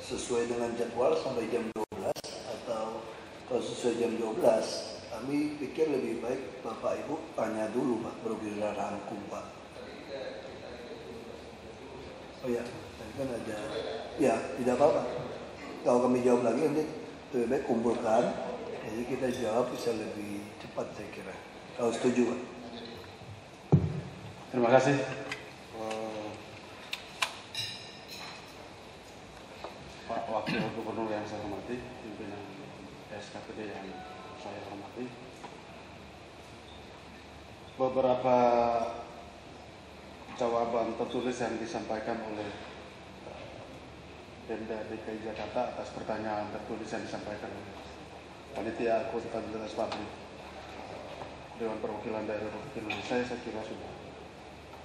sesuai dengan jadwal sampai jam 12, atau kalau sesuai jam 12 kami pikir lebih baik Bapak Ibu tanya dulu Pak, baru kita rangkum Pak. Oh ya, kan ada, ya tidak apa-apa. Kalau kami jawab lagi nanti lebih baik kumpulkan, jadi kita jawab bisa lebih cepat saya kira. Kalau setuju Pak. Terima kasih. Pak Wakil Gubernur yang saya hormati, pimpinan SKPD yang saya hormati, beberapa jawaban tertulis yang disampaikan oleh Pemda DKI Jakarta atas pertanyaan tertulis yang disampaikan oleh Panitia Akuntabilitas Publik Dewan Perwakilan Daerah Republik Indonesia, saya kira sudah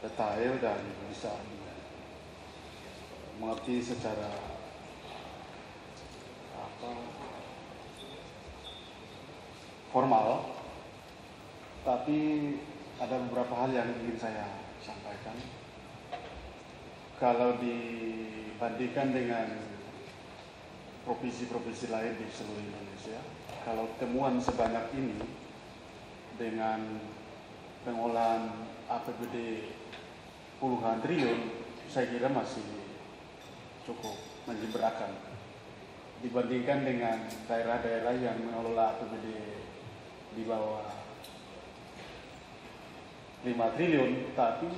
detail dan bisa mengerti secara formal, tapi ada beberapa hal yang ingin saya sampaikan. Kalau dibandingkan dengan provinsi-provinsi lain di seluruh Indonesia, kalau temuan sebanyak ini dengan pengolahan APBD puluhan triliun, saya kira masih cukup menjeberakan dibandingkan dengan daerah-daerah yang mengelola APBD di bawah 5 triliun, tapi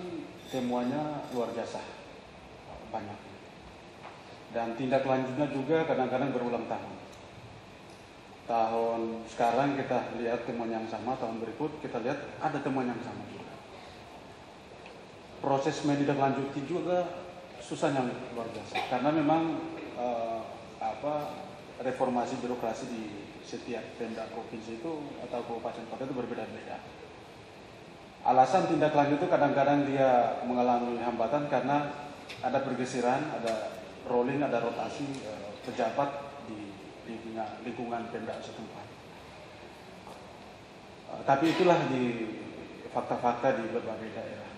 temuannya luar biasa banyak. Dan tindak lanjutnya juga kadang-kadang berulang tahun. Tahun sekarang kita lihat temuan yang sama, tahun berikut kita lihat ada temuan yang sama juga. Proses menindaklanjuti juga susahnya luar biasa, karena memang reformasi birokrasi di setiap Pemda provinsi itu atau kabupaten kota itu berbeda-beda. Alasan tindak lanjut itu kadang-kadang dia mengalami hambatan karena ada pergeseran, ada rolling, ada rotasi pejabat di lingkungan Pemda setempat. Tapi itulah di fakta-fakta di berbagai daerah.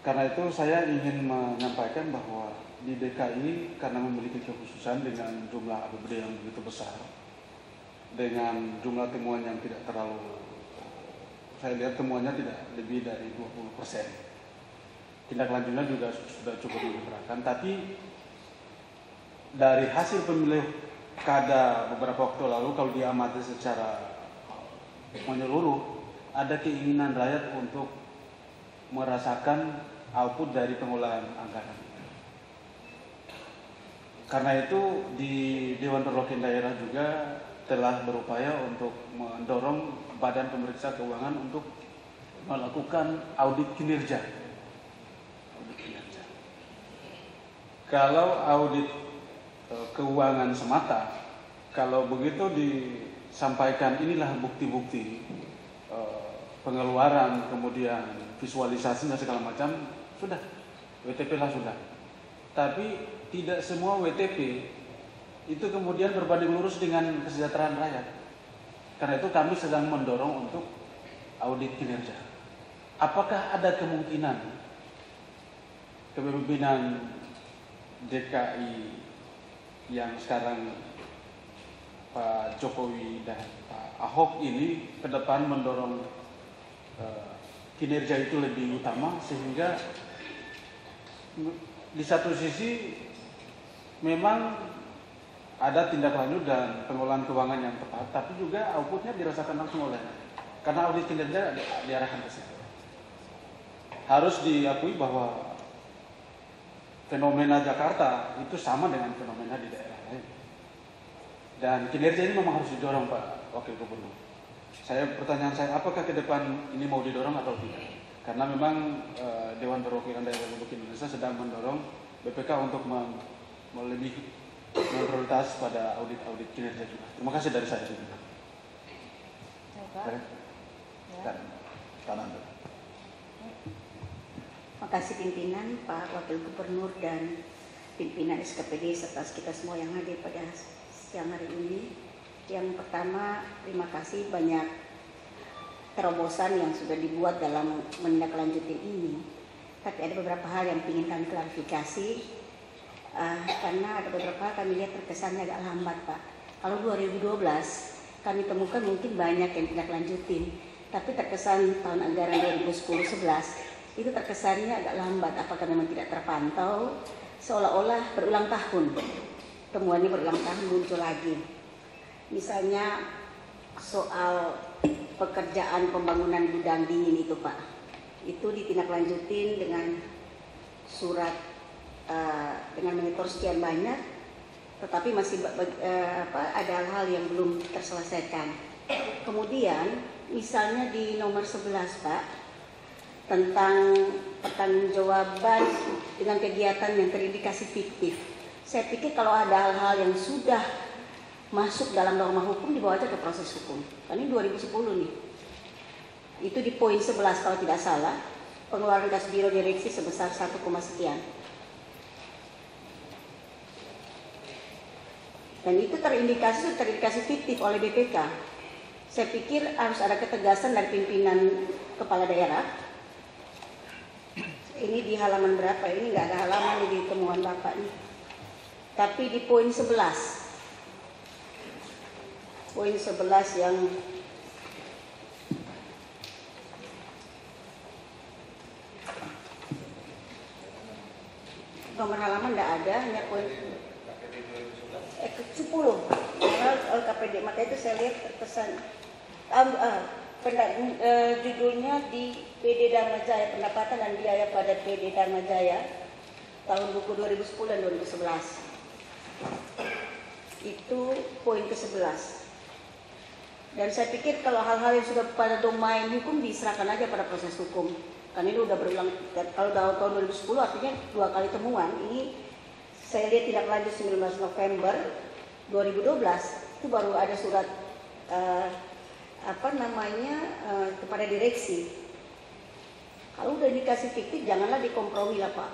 Karena itu saya ingin menyampaikan bahwa di DKI karena memiliki kekhususan dengan jumlah APBD yang begitu besar, dengan jumlah temuan yang tidak terlalu, saya lihat temuannya tidak lebih dari 20%. Tindak lanjutnya juga sudah cukup menyeberangkan, tapi dari hasil pemilu kada beberapa waktu lalu, kalau diamati secara menyeluruh, ada keinginan rakyat untuk merasakan output dari pengolahan anggaran. Karena itu di Dewan Perwakilan Daerah juga telah berupaya untuk mendorong Badan Pemeriksa Keuangan untuk melakukan audit kinerja. Kalau audit keuangan semata, kalau begitu disampaikan inilah bukti-bukti pengeluaran, kemudian visualisasinya segala macam, sudah, WTP lah sudah. Tapi tidak semua WTP itu kemudian berbanding lurus dengan kesejahteraan rakyat. Karena itu kami sedang mendorong untuk audit kinerja. Apakah ada kemungkinan kepemimpinan DKI yang sekarang Pak Jokowi dan Pak Ahok ini ke depan mendorong kinerja itu lebih utama, sehingga di satu sisi memang ada tindak lanjut dan pengolahan keuangan yang tepat, tapi juga outputnya dirasakan langsung oleh, karena audit kinerja diarahkan ke situ. Harus diakui bahwa fenomena Jakarta itu sama dengan fenomena di daerah lain, dan kinerja ini memang harus didorong Pak Wakil Gubernur. Pertanyaan saya, apakah ke depan ini mau didorong atau tidak? Karena memang Dewan Perwakilan Daerah Republik Indonesia sedang mendorong BPK untuk lebih memprioritas pada audit kinerja juga. Terima kasih dari saya. Terima kasih pimpinan, Pak Wakil Gubernur dan pimpinan SKPD serta kita semua yang hadir pada siang hari ini. Yang pertama, terima kasih banyak terobosan yang sudah dibuat dalam menindaklanjuti ini. Tapi ada beberapa hal yang ingin kami klarifikasi. karena ada beberapa hal kami lihat terkesannya agak lambat Pak. Kalau 2012 kami temukan mungkin banyak yang tidak lanjutin, tapi terkesan tahun anggaran 2010-11 itu terkesannya agak lambat. Apakah memang tidak terpantau, seolah-olah berulang tahun, temuannya berulang tahun muncul lagi. Misalnya soal pekerjaan pembangunan gudang dingin itu Pak, itu ditindaklanjutin dengan surat dengan monitor sekian banyak, tetapi masih ada hal-hal yang belum terselesaikan. Kemudian misalnya di nomor 11 Pak, tentang pertanggungjawaban dengan kegiatan yang terindikasi fiktif. Saya pikir kalau ada hal-hal yang sudah masuk dalam norma hukum dibawa aja ke proses hukum. Kan ini 2010 nih. Itu di poin 11 kalau tidak salah, pengeluaran kas biro direksi sebesar 1, sekian. Dan itu terindikasi fiktif oleh BPK. Saya pikir harus ada ketegasan dari pimpinan kepala daerah. Ini di halaman berapa? Ini nggak ada halaman di temuan Bapak nih. Tapi di poin 11. Poin 11 yang nomor halaman nggak ada, hanya poin 10. LKPD, maka itu saya lihat terkesan judulnya di PD Dharma Jaya, pendapatan dan biaya pada PD Dharma Jaya tahun buku 2010 dan 2011. Itu poin ke-11. Dan saya pikir kalau hal-hal yang sudah pada domain hukum diserahkan aja pada proses hukum. Karena ini udah berulang, kalau tahun 2010 artinya 2 kali temuan. Ini saya lihat tidak lanjut 19 November 2012 itu baru ada surat kepada direksi. Kalau udah dikasih fiktif janganlah dikompromi lah Pak.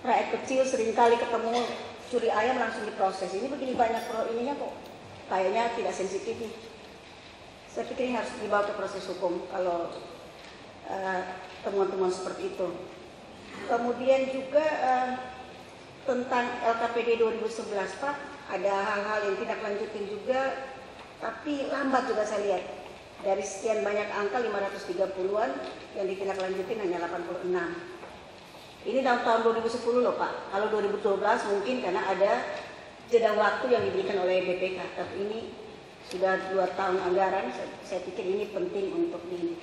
Rakyat kecil seringkali ketemu curi ayam langsung diproses. Ini begini banyak ininya kok kayaknya tidak sensitif nih. Saya pikir ini harus dibawa ke proses hukum kalau temuan-temuan seperti itu. Kemudian juga tentang LKPD 2011 Pak, ada hal-hal yang tidak lanjutin juga, tapi lambat juga saya lihat. Dari sekian banyak angka 530-an yang ditindaklanjutin hanya 86. Ini tahun 2010 loh Pak. Kalau 2012 mungkin karena ada jeda waktu yang diberikan oleh BPK. Tapi ini sudah 2 tahun anggaran, saya pikir ini penting untuk ini.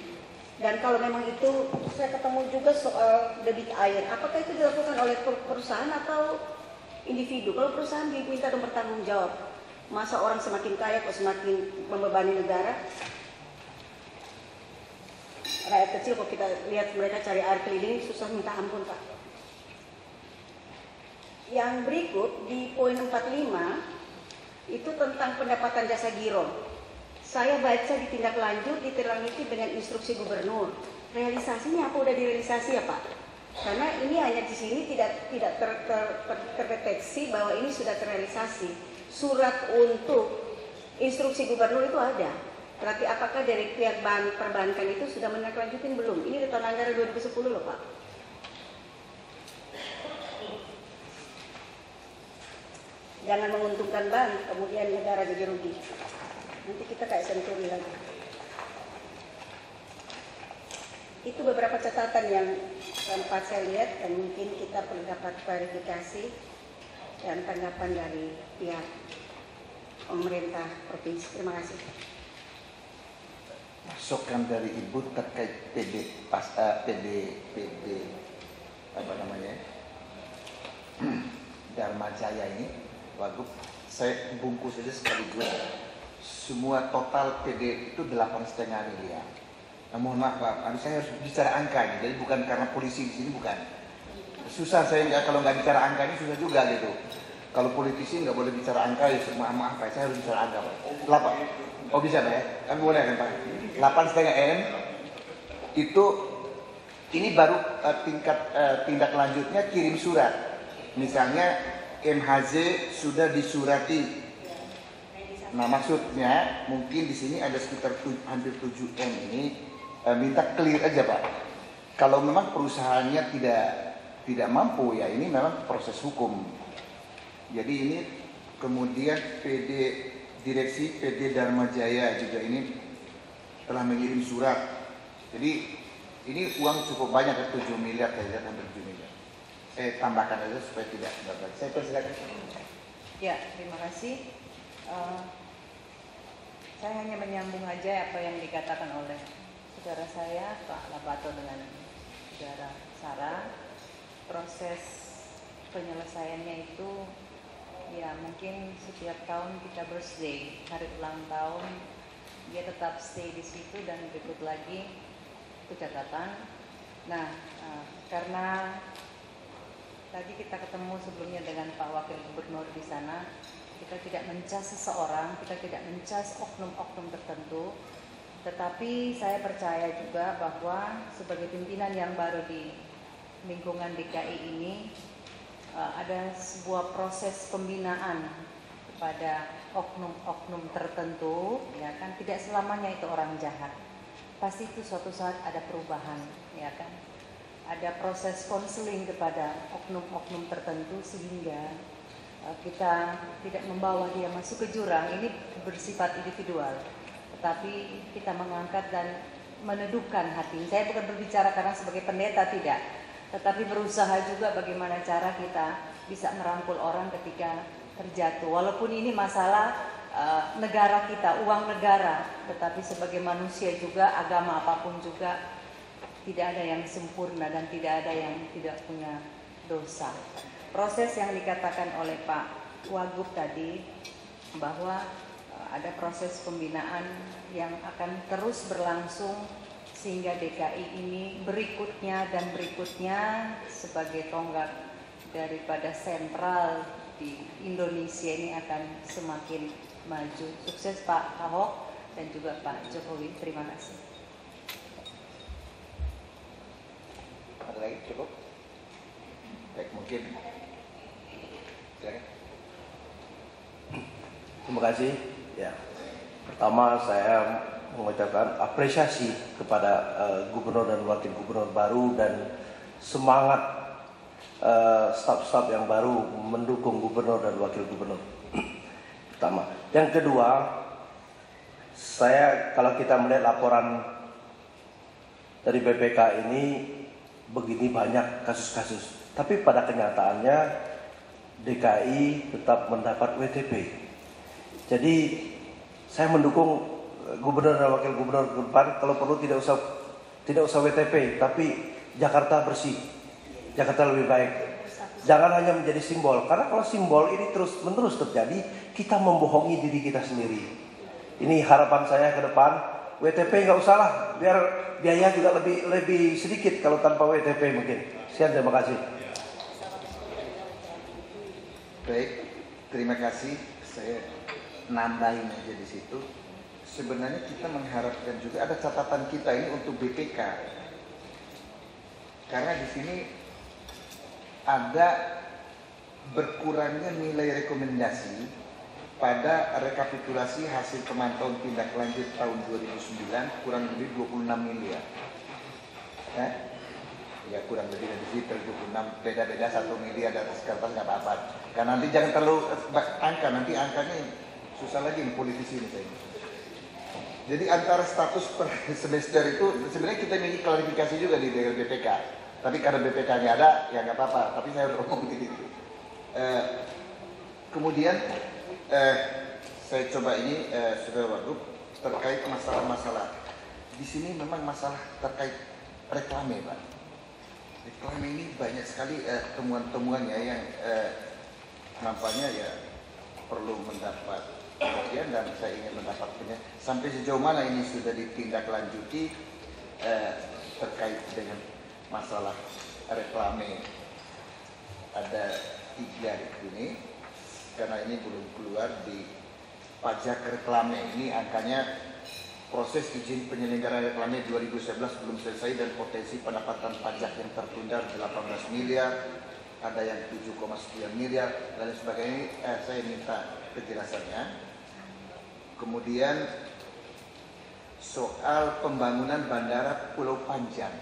Dan kalau memang itu, saya ketemu juga soal debit air. Apakah itu dilakukan oleh perusahaan atau individu? Kalau perusahaan diminta untuk bertanggung jawab, masa orang semakin kaya kok semakin membebani negara? Rakyat kecil kok kita lihat mereka cari air keliling susah minta ampun Pak. Yang berikut di poin 45 itu tentang pendapatan jasa giro. Saya baca ditindaklanjuti dengan instruksi gubernur. Realisasinya apa udah direalisasi ya Pak? Karena ini hanya di sini tidak terdeteksi bahwa ini sudah terrealisasi. Surat untuk instruksi gubernur itu ada. Berarti apakah dari pihak perbankan itu sudah menindaklanjutin belum? Ini di tahun anggaran 2010 loh Pak. Jangan menguntungkan bank, kemudian negara jadi rugi. Nanti kita kayak senturi lagi. Itu beberapa catatan yang sempat saya lihat dan mungkin kita perlu dapat klarifikasi dan tanggapan dari pihak pemerintah provinsi. Terima kasih. Masukan dari Ibu terkait PD apa namanya Dharma Jaya ini, Wagub, saya bungkus saja sekaligus. Semua total PD itu 8,5 miliar. Nah, mohon maaf Pak, saya harus bicara angka ini, jadi bukan karena polisi di sini bukan. Susah saya kalau nggak bicara angka ini susah juga gitu. Kalau politisi nggak boleh bicara angka ya maaf Pak, saya harus bicara angka Pak. 8. Oh bisa Pak ya? Kan boleh kan Pak? 8,5 M itu ini baru tingkat tindak lanjutnya kirim surat. Misalnya MHZ sudah disurati. Nah maksudnya mungkin di sini ada sekitar hampir 7 M ini minta clear aja Pak. Kalau memang perusahaannya tidak mampu ya ini memang proses hukum. Jadi ini kemudian Direksi PD Dharma Jaya juga ini telah mengirim surat. Jadi ini uang cukup banyak ya, 7 miliar saya lihat, hampir 7 miliar. Saya tambahkan aja supaya tidak dapat. Saya persilakan. Ya, terima kasih. Saya hanya menyambung aja apa yang dikatakan oleh saudara saya Pak Labato dengan saudara Sarah. Proses penyelesaiannya itu ya mungkin setiap tahun kita birthday, hari ulang tahun, dia tetap stay di situ dan berikut lagi itu catatan. Nah, karena tadi kita ketemu sebelumnya dengan Pak Wakil Gubernur di sana, kita tidak mencas seseorang, kita tidak mencas oknum-oknum tertentu, tetapi saya percaya juga bahwa sebagai pimpinan yang baru di lingkungan DKI ini ada sebuah proses pembinaan kepada oknum-oknum tertentu, ya kan, tidak selamanya itu orang jahat, pasti itu suatu saat ada perubahan, ya kan, ada proses konseling kepada oknum-oknum tertentu sehingga kita tidak membawa dia masuk ke jurang. Ini bersifat individual, tetapi kita mengangkat dan meneduhkan hati. Saya bukan berbicara karena sebagai pendeta, tidak, tetapi berusaha juga bagaimana cara kita bisa merangkul orang ketika terjatuh. Walaupun ini masalah negara kita, uang negara, tetapi sebagai manusia juga, agama apapun juga, tidak ada yang sempurna dan tidak ada yang tidak punya dosa. Proses yang dikatakan oleh Pak Wagub tadi bahwa ada proses pembinaan yang akan terus berlangsung sehingga DKI ini berikutnya dan berikutnya sebagai tonggak daripada sentral di Indonesia ini akan semakin maju. Sukses Pak Ahok dan juga Pak Jokowi. Terima kasih. Ada lagi cukup? Baik, mungkin. Silakan. Terima kasih. Ya, pertama saya mengucapkan apresiasi kepada gubernur dan wakil gubernur baru dan semangat staf-staf yang baru mendukung gubernur dan wakil gubernur. Pertama. Yang kedua, kalau kita melihat laporan dari BPK ini begini banyak kasus-kasus, tapi pada kenyataannya DKI tetap mendapat WTP. Jadi saya mendukung gubernur dan wakil gubernur ke depan, kalau perlu tidak usah WTP, tapi Jakarta bersih, Jakarta lebih baik. Jangan hanya menjadi simbol, karena kalau simbol ini terus-menerus terjadi, kita membohongi diri kita sendiri. Ini harapan saya ke depan. WTP nggak usah lah, biar biaya juga lebih sedikit kalau tanpa WTP mungkin. Sekian, terima kasih. Baik, terima kasih. Saya nambahin aja di situ. Sebenarnya kita mengharapkan juga ada catatan kita ini untuk BPK, karena di sini ada berkurangnya nilai rekomendasi pada rekapitulasi hasil pemantauan tindak lanjut tahun 2009 kurang lebih 26 miliar. Ya kurang lebih dari situ 26, beda-beda 1 miliar dari kertas nggak apa-apa. Karena nanti jangan terlalu angka, nanti angkanya susah lagi nih politisi ini saya. Jadi antara status per semester itu sebenarnya kita ingin klarifikasi juga di BPK. Tapi karena BPK-nya ada, ya nggak apa-apa. Tapi saya harus ngomong gitu. Kemudian saya coba ini Saudara Wagub terkait masalah-masalah. Di sini memang masalah terkait reklame, Pak. Reklame ini banyak sekali temuan-temuannya yang nampaknya ya perlu mendapat perhatian dan saya ingin mendapatkannya sampai sejauh mana ini sudah ditindaklanjuti terkait dengan masalah reklame. Ada 3 ini karena ini belum keluar di pajak reklame. Ini angkanya proses izin penyelenggaraan reklame 2011 belum selesai dan potensi pendapatan pajak yang tertunda 18 miliar, ada yang 7,9 miliar dan sebagainya. Saya minta kejelasannya. Kemudian soal pembangunan bandara Pulau Panjang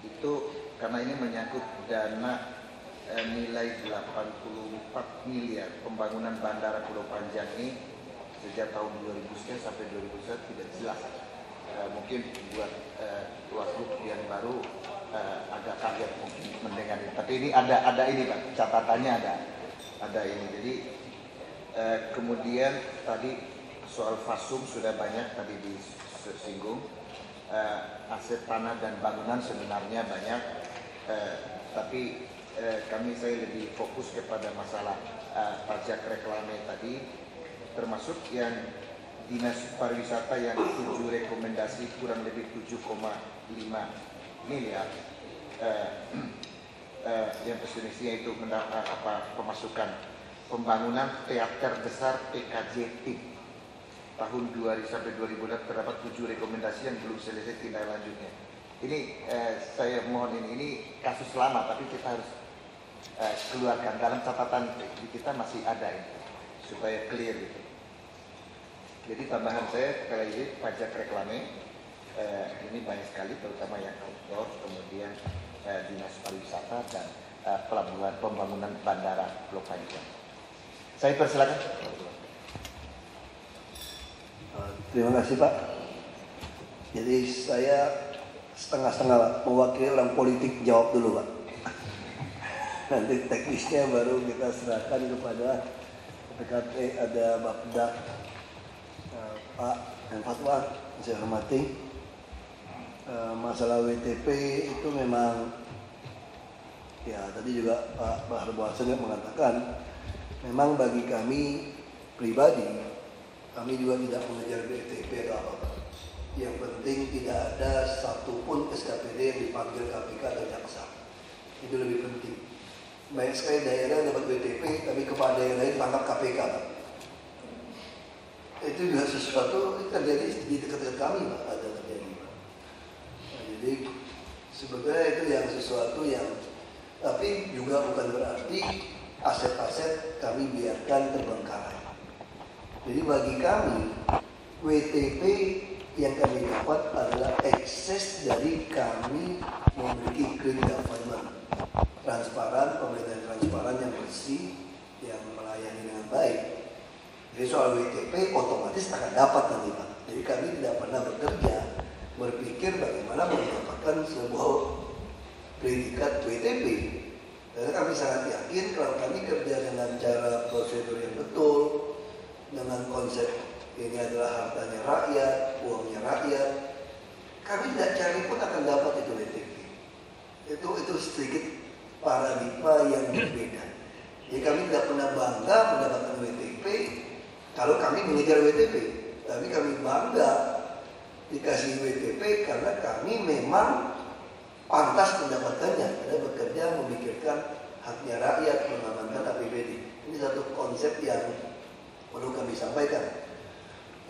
itu karena ini menyangkut dana nilai 84 miliar pembangunan Bandara Pulau Panjang ini sejak tahun 2000 sampai 2001 tidak jelas. Mungkin buat Wagub yang baru agak kaget mungkin mendengar ini. Tapi ini ada ini Pak, catatannya ada ini. Jadi kemudian tadi soal fasum sudah banyak tadi disinggung. Aset tanah dan bangunan sebenarnya banyak, tapi saya lebih fokus kepada masalah pajak reklame tadi, termasuk yang Dinas Pariwisata yang 7 rekomendasi kurang lebih 7,5 miliar yang definisinya itu pemasukan pembangunan teater besar PKJT tahun 2000 sampai 2006 terdapat 7 rekomendasi yang belum selesai tindak lanjutnya. Ini saya mohon ini kasus lama tapi kita harus keluarkan dalam catatan kita masih ada ini supaya clear gitu. Jadi tambahan saya sekali lagi pajak reklame ini banyak sekali terutama yang outdoor, kemudian Dinas Pariwisata dan pelabuhan pembangunan Bandara Pulau Panjang. Saya persilakan. Terima kasih Pak. Jadi saya setengah-setengah mewakili orang politik, jawab dulu Pak. Nanti teknisnya baru kita serahkan kepada PKP, ada Bapda, Pak dan Fatwa. Saya hormati. Masalah WTP itu memang ya tadi juga Pak Bahar Buasen mengatakan memang bagi kami pribadi kami juga tidak mengejar WTP atau apa. Yang penting tidak ada satupun SKPD yang dipanggil KPK atau jaksa. Itu lebih penting. Banyak sekali daerah dapat WTP tapi kepala daerah lain tangkap KPK Pak. Itu juga sesuatu terjadi di dekat-dekat kami Pak, ada terjadi Pak. Nah, jadi sebetulnya itu yang sesuatu yang tapi juga bukan berarti aset-aset kami biarkan terbengkalai. Jadi bagi kami WTP yang kami dapat adalah ekses dari kami memiliki clean government, transparan, pemerintahan transparan yang bersih, yang melayani dengan baik. Jadi soal WTP otomatis akan dapat nanti Pak. Jadi kami tidak pernah bekerja berpikir bagaimana mendapatkan sebuah predikat WTP. Karena kami sangat yakin kalau kami kerja dengan cara prosedur yang betul, dengan konsep ini adalah hartanya rakyat, uangnya rakyat, kami tidak cari pun akan dapat itu WTP. Itu sedikit paradigma yang berbeda. Jadi kami tidak pernah bangga mendapatkan WTP kalau kami mengejar WTP, tapi kami bangga dikasih WTP karena kami memang pantas mendapatkannya, karena bekerja memikirkan haknya rakyat, mengamankan APBD. Ini satu konsep yang perlu kami sampaikan.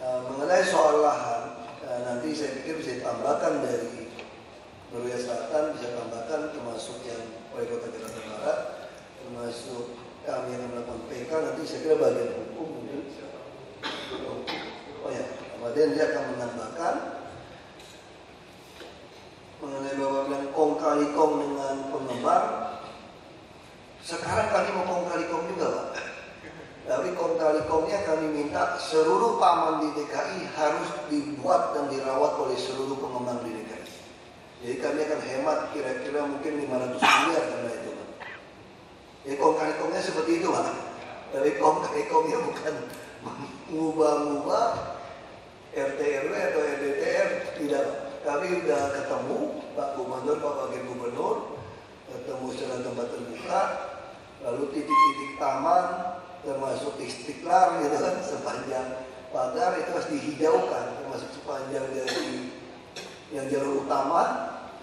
Mengenai soal lahan, nanti saya pikir bisa ditambahkan dari Wilayah Selatan, bisa tambahkan termasuk yang Wali Kota Jakarta Barat, termasuk kami yang melakukan PK, nanti saya kira bagian hukum mungkin. Oh ya, kemudian dia akan menambahkan mengenai Bapak bilang kong kali kong dengan penggemar. Sekarang kami mau kong kali kong juga Pak. Tapi kong kali kongnya kami minta seluruh taman di DKI harus dibuat dan dirawat oleh seluruh pengembang di DKI. Jadi kami akan hemat kira-kira mungkin 500 miliar karena itu Pak. Jadi kong kali kongnya seperti itu Pak. Tapi kong kali kongnya bukan mengubah-ubah RT RW atau RDTR, tidak. Kami sudah ketemu Pak Gubernur, Pak Wakil Gubernur, ketemu secara tempat terbuka, lalu titik-titik taman termasuk Istiqlal gitu kan, sepanjang pagar itu harus dihijaukan, termasuk sepanjang dari yang jalur utama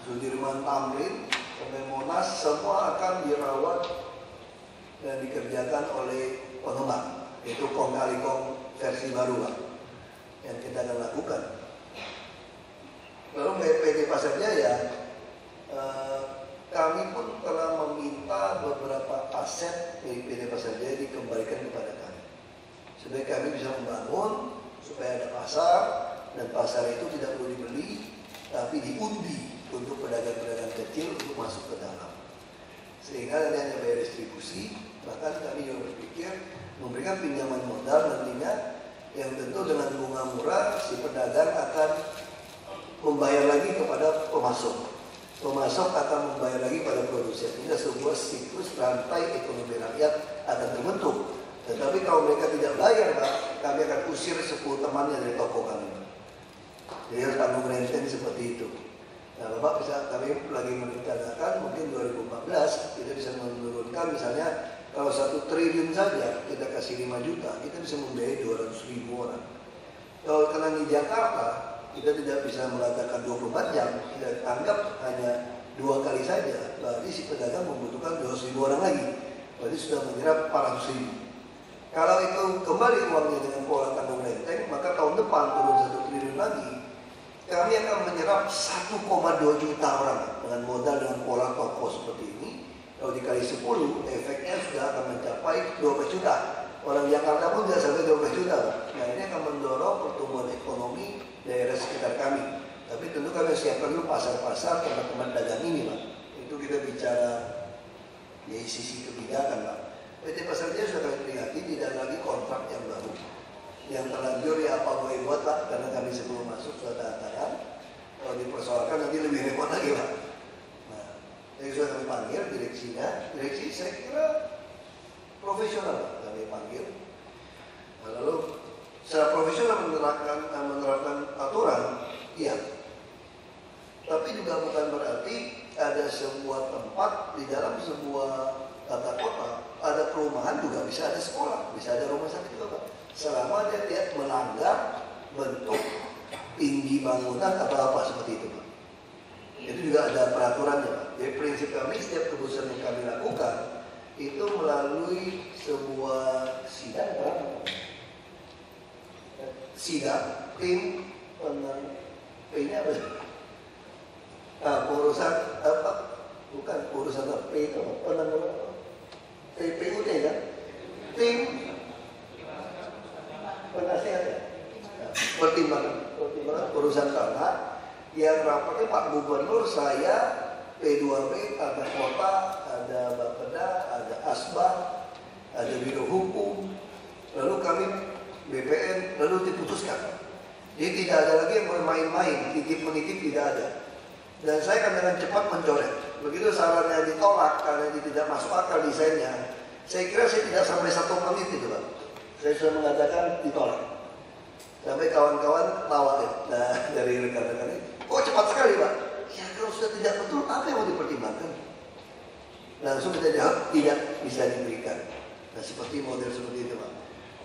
Sudirman Tamrin sampai Monas, semua akan dirawat dan dikerjakan oleh pengembang. Itu kong kali kong versi baru Pak, yang kita akan lakukan. Lalu PT Pasar Jaya, kami pun telah meminta beberapa aset dari PT Pasar Jaya dikembalikan kepada kami. Supaya kami bisa membangun, supaya ada pasar, dan pasar itu tidak perlu dibeli, tapi diundi untuk pedagang-pedagang kecil untuk masuk ke dalam. sehingga nanti hanya bayar distribusi. Bahkan kami juga berpikir memberikan pinjaman modal nantinya yang tentu dengan bunga murah si pedagang akan membayar lagi kepada pemasok akan membayar lagi pada produsen. Ini sebuah siklus rantai ekonomi rakyat akan terbentuk. Tetapi kalau mereka tidak bayar, Pak, kami akan usir 10 temannya dari toko kami. Jadi harus tanggung renteng seperti itu. Nah, Bapak bisa, kami lagi merencanakan mungkin 2014 kita bisa menurunkan misalnya kalau 1 triliun saja kita kasih 5 juta, kita bisa membiayai 200.000 orang. Kalau karena di Jakarta kita tidak bisa mengatakan 24 jam, kita anggap hanya 2 kali saja, berarti si pedagang membutuhkan 200.000 orang lagi, berarti sudah menyerap 400.000. Kalau itu kembali uangnya dengan pola tanggung renteng, maka tahun depan turun 1 triliun lagi, kami akan menyerap 1,2 juta orang dengan modal dengan pola toko seperti ini. Kalau dikali 10, efeknya sudah akan mencapai 12 juta. Orang Jakarta pun tidak sampai 12 juta. Nah, ini akan mendorong pertumbuhan ekonomi daerah sekitar kami. Tapi tentu kami siapkan dulu pasar-pasar tempat-tempat dagang ini, Pak. Itu kita bicara dari sisi kebijakan, Pak. PT Pasar Jaya sudah kami peringati, tidak lagi kontrak yang baru. Yang terlanjur ya apa boleh buat, Pak, karena kami sebelum masuk sudah tanda tangan. Kalau dipersoalkan nanti lebih repot lagi, Pak. Nah, jadi sudah kami panggil direksinya. Direksi saya kira profesional, Pak, kami panggil. Nah, lalu secara profesional menerapkan aturan, iya. Tapi juga bukan berarti ada sebuah tempat di dalam sebuah tata kota, ada perumahan juga bisa ada sekolah, bisa ada rumah sakit juga, Pak. Selama dia tidak melanggar bentuk tinggi bangunan atau apa seperti itu, Pak. Itu juga ada peraturannya, Pak. Jadi prinsip kami setiap keputusan yang kami lakukan itu melalui sebuah sidang tim P-nya apa? Urusan apa? Bukan urusan apa? P itu apa? TPUD kan? Tim penasehat ya? Pertimbangan urusan tanah yang rapatnya Pak Gubernur, saya, P2B, ada kota, ada Bapeda, ada Asbah, ada Biro Hukum, lalu kami BPN, lalu diputuskan. Jadi tidak ada lagi yang bermain-main, titip-menitip tidak ada. Dan saya akan dengan cepat mencoret. Begitu sarannya ditolak karena ini tidak masuk akal desainnya, saya kira saya tidak sampai 1 menit itu, Pak. Saya sudah mengatakan ditolak. Sampai kawan-kawan tawa ya. Nah, dari rekan-rekan ini, kok cepat sekali, Pak? Ya kalau sudah tidak betul, apa yang mau dipertimbangkan? Langsung kita jawab, tidak bisa diberikan. Nah, seperti model seperti itu, Pak.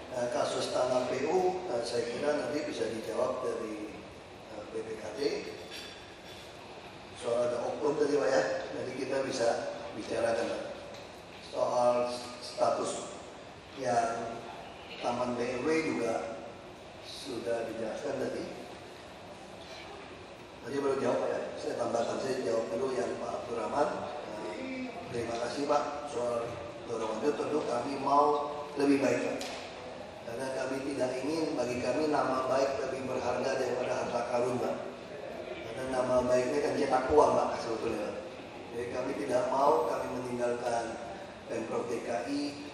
Nah, kasus tanah PU, saya kira nanti bisa dijawab dari BPKT. Soal ada oknum tadi, Pak, ya. Jadi kita bisa bicarakan, Pak, soal status yang Taman BMW juga sudah dijelaskan tadi. Tadi baru jawab, Pak, ya. Saya tambahkan, saya jawab dulu yang Pak Abdurrahman. Terima kasih, Pak. Soal dorongan itu tentu kami mau lebih baik, Pak. Karena kami tidak ingin, bagi kami nama baik lebih berharga daripada harta karun, Pak. Dan nama baiknya kan cetak uang, Pak, sebetulnya. Jadi kami tidak mau kami meninggalkan Pemprov DKI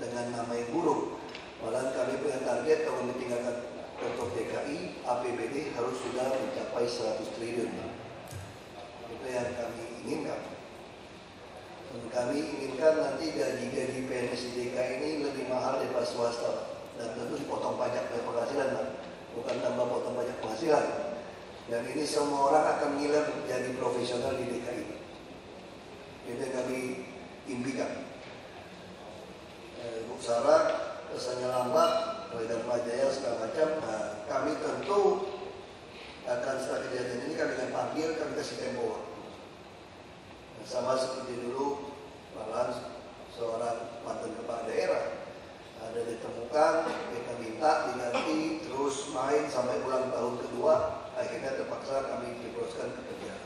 dengan nama yang buruk. Malah kami punya target kalau meninggalkan Pemprov DKI, APBD harus sudah mencapai 100 triliun. Itu yang kami inginkan. Dan kami inginkan nanti gaji-gaji PNS di DKI ini lebih mahal daripada swasta. Dan tentu dipotong pajak dari penghasilan, Pak. Bukan tambah potong pajak penghasilan. Dan ini semua orang akan ngiler jadi profesional di DKI. Itu yang kami impikan. Bu Sarah, kesannya lambat, Polda Jaya segala macam. Nah, kami tentu akan setelah kejadian ini kami akan panggil, kami kasih tempo waktu. Nah, sama seperti dulu, malahan seorang mantan kepala daerah ada ditemukan, kita minta diganti, terus main sampai ulang tahun kedua. Akhirnya terpaksa kami diproseskan ke penjara.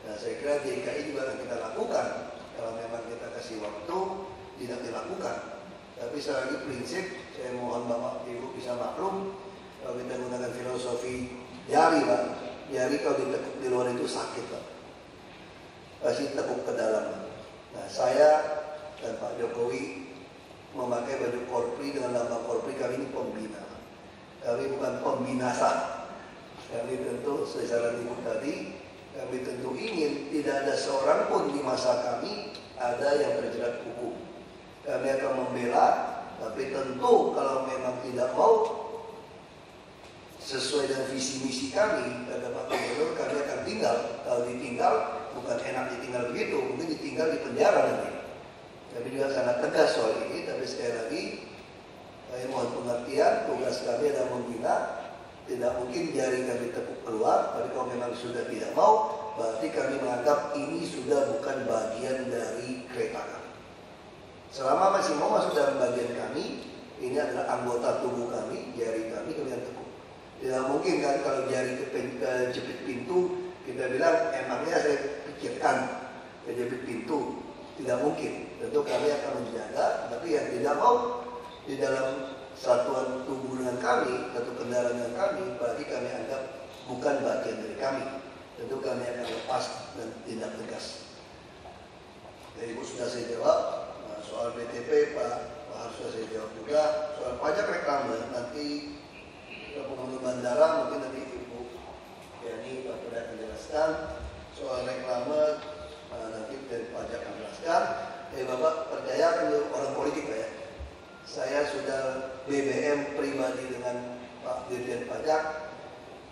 Nah, saya kira DKI juga akan kita lakukan. Kalau memang kita kasih waktu, tidak dilakukan. Tapi sekali lagi prinsip, saya mohon Bapak Ibu bisa maklum, kalau kita gunakan filosofi jari, Pak. Jari kalau ditekuk di luar itu sakit, Pak. Pasti tekuk ke dalam. Nah, saya dan Pak Jokowi memakai baju Korpri dengan lambang Korpri. Kami ini pembina, kami bukan pembinasan. Kami tentu secara ibu tadi, kami tentu ingin tidak ada seorang pun di masa kami ada yang terjerat hukum. Kami akan membela, tapi tentu kalau memang tidak mau sesuai dengan visi misi kami, kata Pak Gubernur, kami akan tinggal. Kalau ditinggal, bukan enak ditinggal begitu, mungkin ditinggal di penjara nanti. Kami juga sangat tegas soal ini, tapi sekali lagi saya mohon pengertian, tugas kami adalah membina. Tidak mungkin jari kami tepuk keluar, tapi kalau memang sudah tidak mau, berarti kami menganggap ini sudah bukan bagian dari kereta kami. Selama masih mau masuk dalam bagian kami, ini adalah anggota tubuh kami, jari kami yang tepuk. Tidak mungkin kan kalau jari kejepit pintu, kita bilang emangnya saya pikirkan kejepit pintu. Tidak mungkin. Tentu kami akan menjaga, tapi yang tidak mau di dalam satuan tubuh dengan kami, satu kendaraan dengan kami, berarti kami anggap bukan bagian dari kami. Tentu kami akan lepas dan tindak tegas. Jadi Ibu sudah saya jawab. Nah, soal BTP Pak harus sudah saya jawab juga. Soal pajak reklame nanti pengunjung bandara mungkin nanti Ibu Yani Pak Peda akan jelaskan. Soal reklame nanti dari pajak akan jelaskan. Bapak percaya kan orang politik Pak ya. Saya sudah BBM pribadi dengan Pak Dirjen Pajak.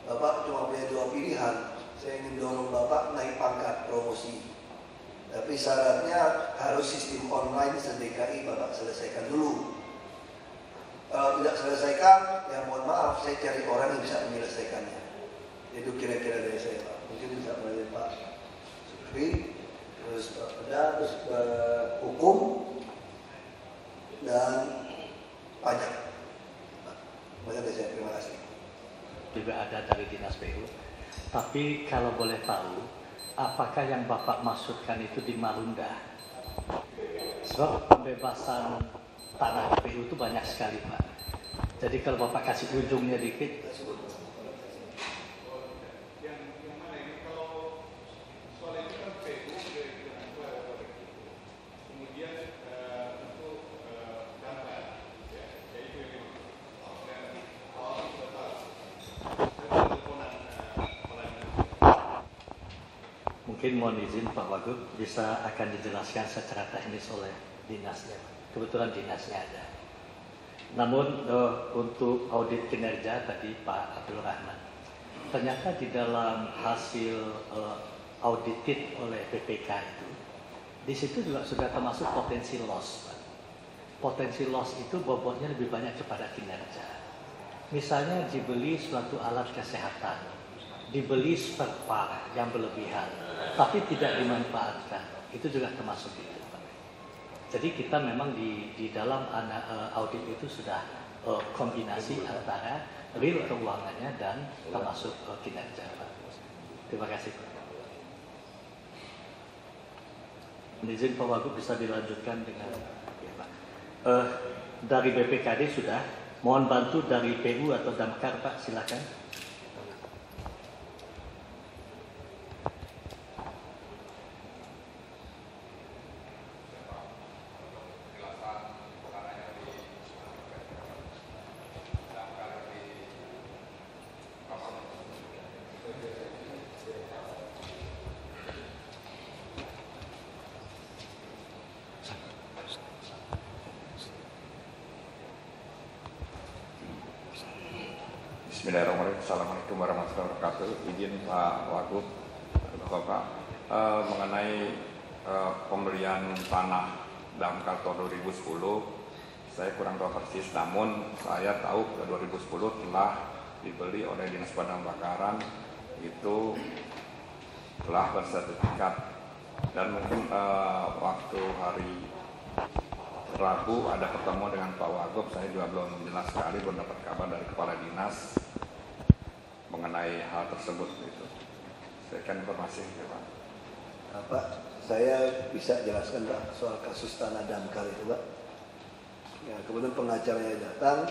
Bapak cuma punya dua pilihan. Saya ingin dorong Bapak naik pangkat promosi. Tapi syaratnya harus sistem online se-DKI Bapak selesaikan dulu. Kalau tidak selesaikan, ya mohon maaf, saya cari orang yang bisa menyelesaikannya. Itu kira-kira dari saya Pak. Mungkin bisa melalui Pak Supri, terus Pak Peda, terus hukum, dan pajak. Banyak dari saya, terima kasih. Juga ada dari Dinas PU. Tapi kalau boleh tahu, apakah yang Bapak maksudkan itu di Marunda? Sebab pembebasan tanah PU itu banyak sekali Pak. Jadi kalau Bapak kasih ujungnya dikit. Mungkin mohon izin Pak Wagub bisa akan dijelaskan secara teknis oleh dinasnya. Kebetulan dinasnya ada. Namun untuk audit kinerja tadi Pak Abdul Rahman, ternyata di dalam hasil audited oleh BPK itu, di situ juga sudah termasuk potensi loss. Pak. Potensi loss itu bobotnya lebih banyak kepada kinerja. Misalnya dibeli suatu alat kesehatan, dibeli spare part yang berlebihan, tapi tidak dimanfaatkan, itu juga termasuk itu. Jadi kita memang di dalam audit itu sudah kombinasi antara real keuangannya dan termasuk kinerja. Terima kasih. Izin Pak Wagub bisa dilanjutkan dengan ya, Pak. Dari BPKD sudah, mohon bantu dari PU atau Damkar Pak, silakan. Bismillahirrahmanirrahim. Assalamualaikum warahmatullahi wabarakatuh. Izin Pak Wagub, Bapak, mengenai pembelian tanah Damkar tahun 2010, saya kurang tahu persis. Namun saya tahu ke 2010 telah dibeli oleh Dinas Pemadam Kebakaran, itu telah bersertifikat. Dan mungkin waktu hari Rabu ada pertemuan dengan Pak Wagub, saya juga belum jelas sekali, belum dapat kabar dari Kepala Dinas mengenai hal tersebut. Itu saya akan informasi ya, Pak. Pak, saya bisa jelaskan Pak soal kasus tanah Damkar itu Pak. Ya, kemudian pengacaranya datang,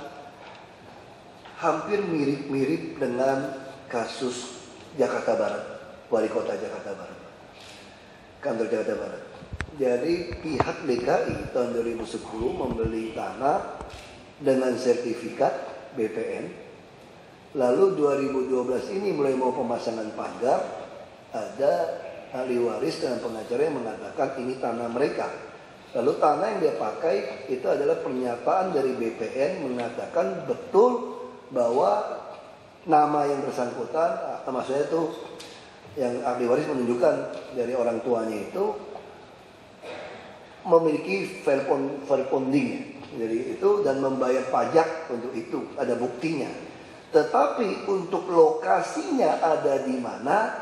hampir mirip-mirip dengan kasus Jakarta Barat, Wali Kota Jakarta Barat, kantor Jakarta Barat. Jadi pihak DKI tahun 2010 membeli tanah dengan sertifikat BPN. Lalu 2012 ini mulai mau pemasangan pagar, ada ahli waris dan pengacara yang mengatakan ini tanah mereka. Lalu tanah yang dia pakai itu adalah pernyataan dari BPN mengatakan betul bahwa nama yang bersangkutan, maksudnya itu yang ahli waris menunjukkan dari orang tuanya itu memiliki verponding, jadi itu dan membayar pajak untuk itu, ada buktinya. Tetapi untuk lokasinya ada di mana,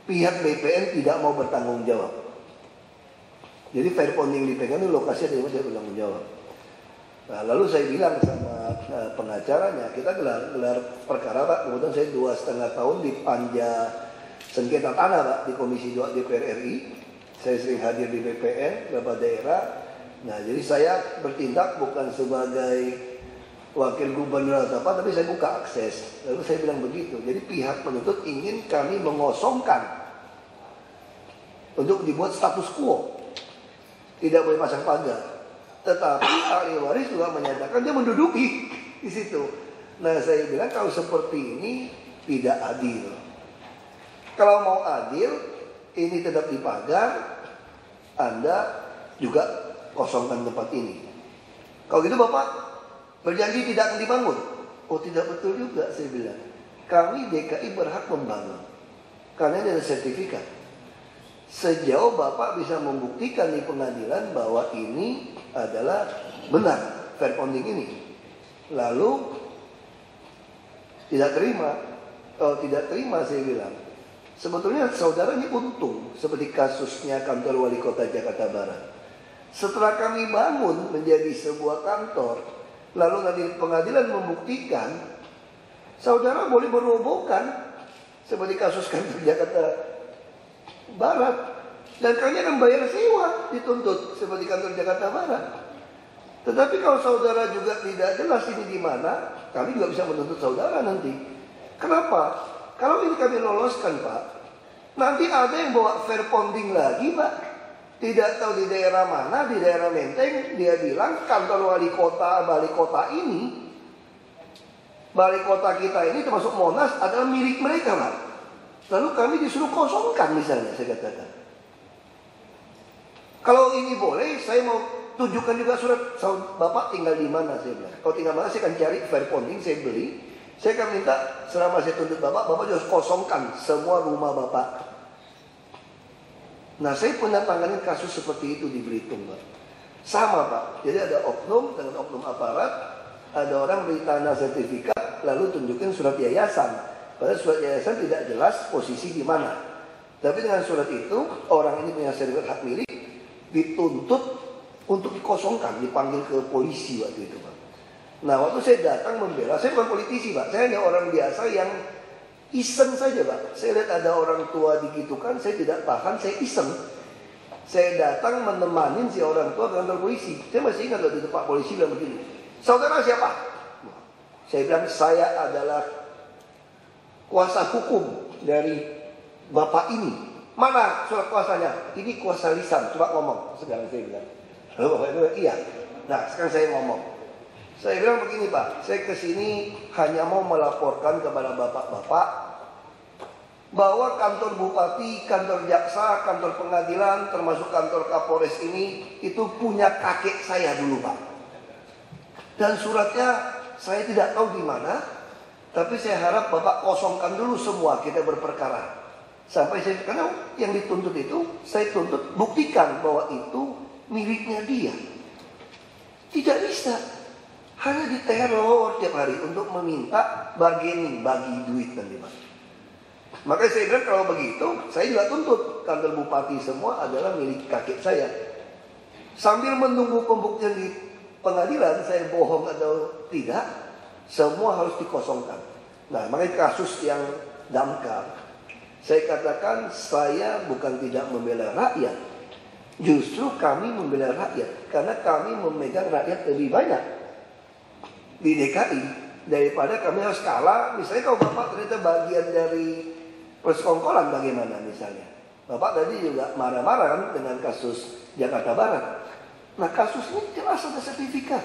pihak BPN tidak mau bertanggung jawab. Jadi verponding dipegang itu lokasinya dia tidak bertanggung jawab. Nah, lalu saya bilang sama pengacaranya, kita gelar perkara Pak, kemudian saya 2,5 tahun di panja sengketa tanah Pak, di Komisi 2 DPR RI. Saya sering hadir di BPN, beberapa daerah. Nah, jadi saya bertindak bukan sebagai wakil gubernur atau apa, tapi saya buka akses. Lalu saya bilang begitu. Jadi pihak penuntut ingin kami mengosongkan untuk dibuat status quo, tidak boleh pasang pagar. Tetapi ahli waris juga menyatakan dia menduduki di situ. Nah, saya bilang kalau seperti ini tidak adil. Kalau mau adil, ini tetap dipagar, Anda juga kosongkan tempat ini. Kalau gitu Bapak berjanji tidak akan dibangun. Oh, tidak betul juga, saya bilang. Kami DKI berhak membangun karena ini ada sertifikat. Sejauh Bapak bisa membuktikan di pengadilan bahwa ini adalah benar verponding ini, lalu tidak terima. Kalau tidak terima, saya bilang sebetulnya saudara ini untung, seperti kasusnya kantor wali kota Jakarta Barat. Setelah kami bangun menjadi sebuah kantor, lalu nanti pengadilan membuktikan, saudara boleh merobohkan seperti kasus kantor Jakarta Barat, dan kami akan bayar sewa dituntut seperti kantor Jakarta Barat. Tetapi kalau saudara juga tidak jelas ini di mana, kami juga bisa menuntut saudara nanti. Kenapa? Kalau ini kami loloskan Pak, nanti ada yang bawa verponding lagi Pak, tidak tahu di daerah mana, di daerah Menteng, dia bilang kantor wali kota, balai kota ini, balai kota kita ini termasuk Monas adalah milik mereka Pak. Lalu kami disuruh kosongkan misalnya, saya katakan. Kalau ini boleh, saya mau tunjukkan juga surat. Bapak tinggal di mana, saya bilang. Kalau tinggal mana, saya akan cari verponding, saya beli. Saya akan minta selama saya tuntut Bapak juga harus kosongkan semua rumah Bapak. Nah, saya pernah tangani kasus seperti itu di Belitung Pak. Sama Pak, jadi ada oknum dengan oknum aparat. Ada orang beli tanah sertifikat, lalu tunjukin surat yayasan. Padahal surat yayasan tidak jelas posisi di mana. Tapi dengan surat itu, orang ini punya sertifikat hak milik, dituntut untuk dikosongkan, dipanggil ke polisi waktu itu Pak. Nah, waktu saya datang membela, saya bukan politisi Pak, saya hanya orang biasa yang iseng saja Pak. Saya lihat ada orang tua digitukan, saya tidak tahan, saya iseng. Saya datang menemani si orang tua ke kantor polisi. Saya masih ingat waktu itu Pak polisi bilang begini, saudara siapa? Saya bilang saya adalah kuasa hukum dari bapak ini. Mana surat kuasanya? Ini kuasa lisan, coba ngomong. Sekarang saya bilang. Lalu bapak itu bilang, iya. Nah, sekarang saya ngomong. Saya bilang begini Pak, saya kesini hanya mau melaporkan kepada bapak-bapak bahwa kantor bupati, kantor jaksa, kantor pengadilan, termasuk kantor Kapolres ini itu punya kakek saya dulu Pak. Dan suratnya saya tidak tahu di mana, tapi saya harap Bapak kosongkan dulu semua, kita berperkara. Sampai saya, karena yang dituntut itu, saya tuntut buktikan bahwa itu miliknya dia. Tidak bisa. Hanya diteror tiap hari untuk meminta bagi duit nanti Pak. Makanya saya bilang kalau begitu, saya juga tuntut kantor bupati semua adalah milik kakek saya. Sambil menunggu pembuktian di pengadilan, saya bohong atau tidak, semua harus dikosongkan. Nah, makanya kasus yang Damkar, saya katakan saya bukan tidak membela rakyat, justru kami membela rakyat karena kami memegang rakyat lebih banyak di DKI daripada kami harus kalah. Misalnya kalau Bapak ternyata bagian dari persekongkolan bagaimana misalnya, Bapak tadi juga marah-marah kan dengan kasus Jakarta Barat. Nah kasus ini jelas ada sertifikat.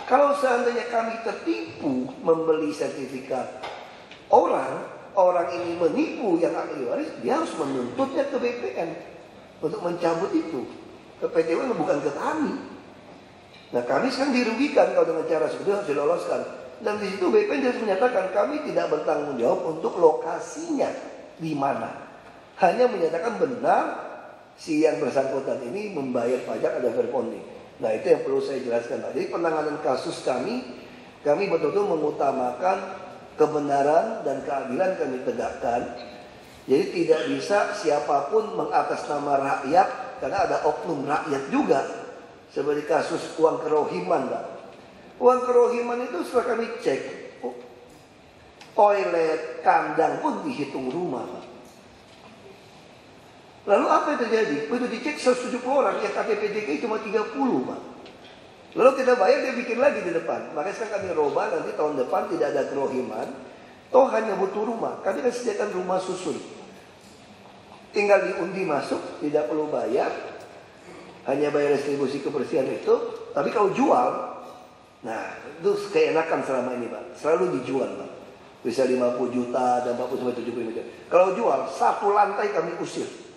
Kalau seandainya kami tertipu membeli sertifikat orang ini menipu yang ahli waris, dia harus menuntutnya ke BPN untuk mencabut itu. Ke PT UN bukan ke kami. Nah kami sekarang dirugikan kalau dengan cara seperti itu harus diloloskan. Dan di situ BPN harus menyatakan kami tidak bertanggung jawab untuk lokasinya di mana. Hanya menyatakan benar si yang bersangkutan ini membayar pajak ada fair bonding. Nah itu yang perlu saya jelaskan Pak. Jadi penanganan kasus kami betul-betul mengutamakan kebenaran dan keadilan kami tegakkan. Jadi tidak bisa siapapun mengatasnama rakyat, karena ada oknum rakyat juga. Seperti kasus uang kerohiman Pak. Uang kerohiman itu setelah kami cek, toilet, kandang pun dihitung rumah Pak. Lalu apa yang terjadi? Begitu dicek 170 orang, yang KTP DKI cuma 30 Pak. Lalu kita bayar, dia bikin lagi di depan. Makanya sekarang kami robah, nanti tahun depan tidak ada kerohiman. Toh hanya butuh rumah. Kami kan sediakan rumah susun. Tinggal diundi masuk, tidak perlu bayar. Hanya bayar distribusi kebersihan itu. Tapi kalau jual, nah itu keenakan selama ini Pak. Selalu dijual Pak. Bisa 50 juta dan 40-75 juta. Kalau jual, satu lantai kami usir.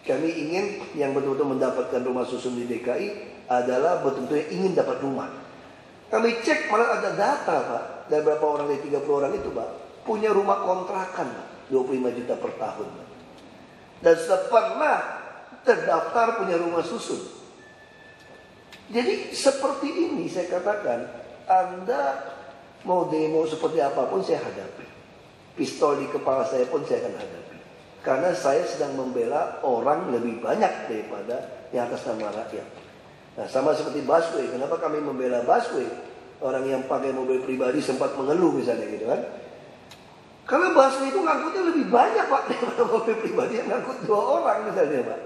Kami ingin yang betul-betul mendapatkan rumah susun di DKI adalah betul-betul yang ingin dapat rumah. Kami cek malah ada data Pak. Dan berapa orang dari 30 orang itu Pak punya rumah kontrakan Pak, 25 juta per tahun Pak. Dan sudah pernah terdaftar punya rumah susun. Jadi seperti ini saya katakan, Anda mau demo seperti apapun saya hadapi. Pistol di kepala saya pun saya akan hadapi. Karena saya sedang membela orang lebih banyak daripada yang atas nama rakyat. Nah sama seperti busway. Kenapa kami membela busway? Orang yang pakai mobil pribadi sempat mengeluh misalnya gitu kan. Karena busway itu ngangkutnya lebih banyak Pak daripada mobil pribadi yang ngangkut 2 orang misalnya Pak.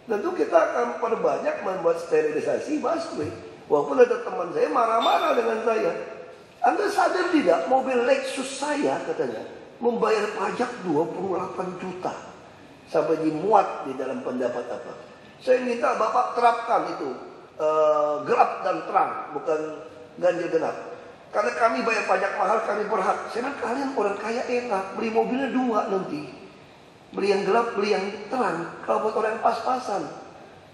Tentu kita akan perbanyak membuat sterilisasi busway. Walaupun ada teman saya marah-marah dengan saya. Anda sadar tidak mobil Lexus saya katanya membayar pajak 28 juta. Sampai dimuat di dalam pendapat apa. Saya minta Bapak terapkan itu. Gelap dan terang. Bukan ganjil genap. Karena kami bayar pajak mahal, kami berhak. Saya bilang kalian orang kaya enak. Beli mobilnya 2 nanti. Beli yang gelap, beli yang terang. Kalau buat orang yang pas-pasan.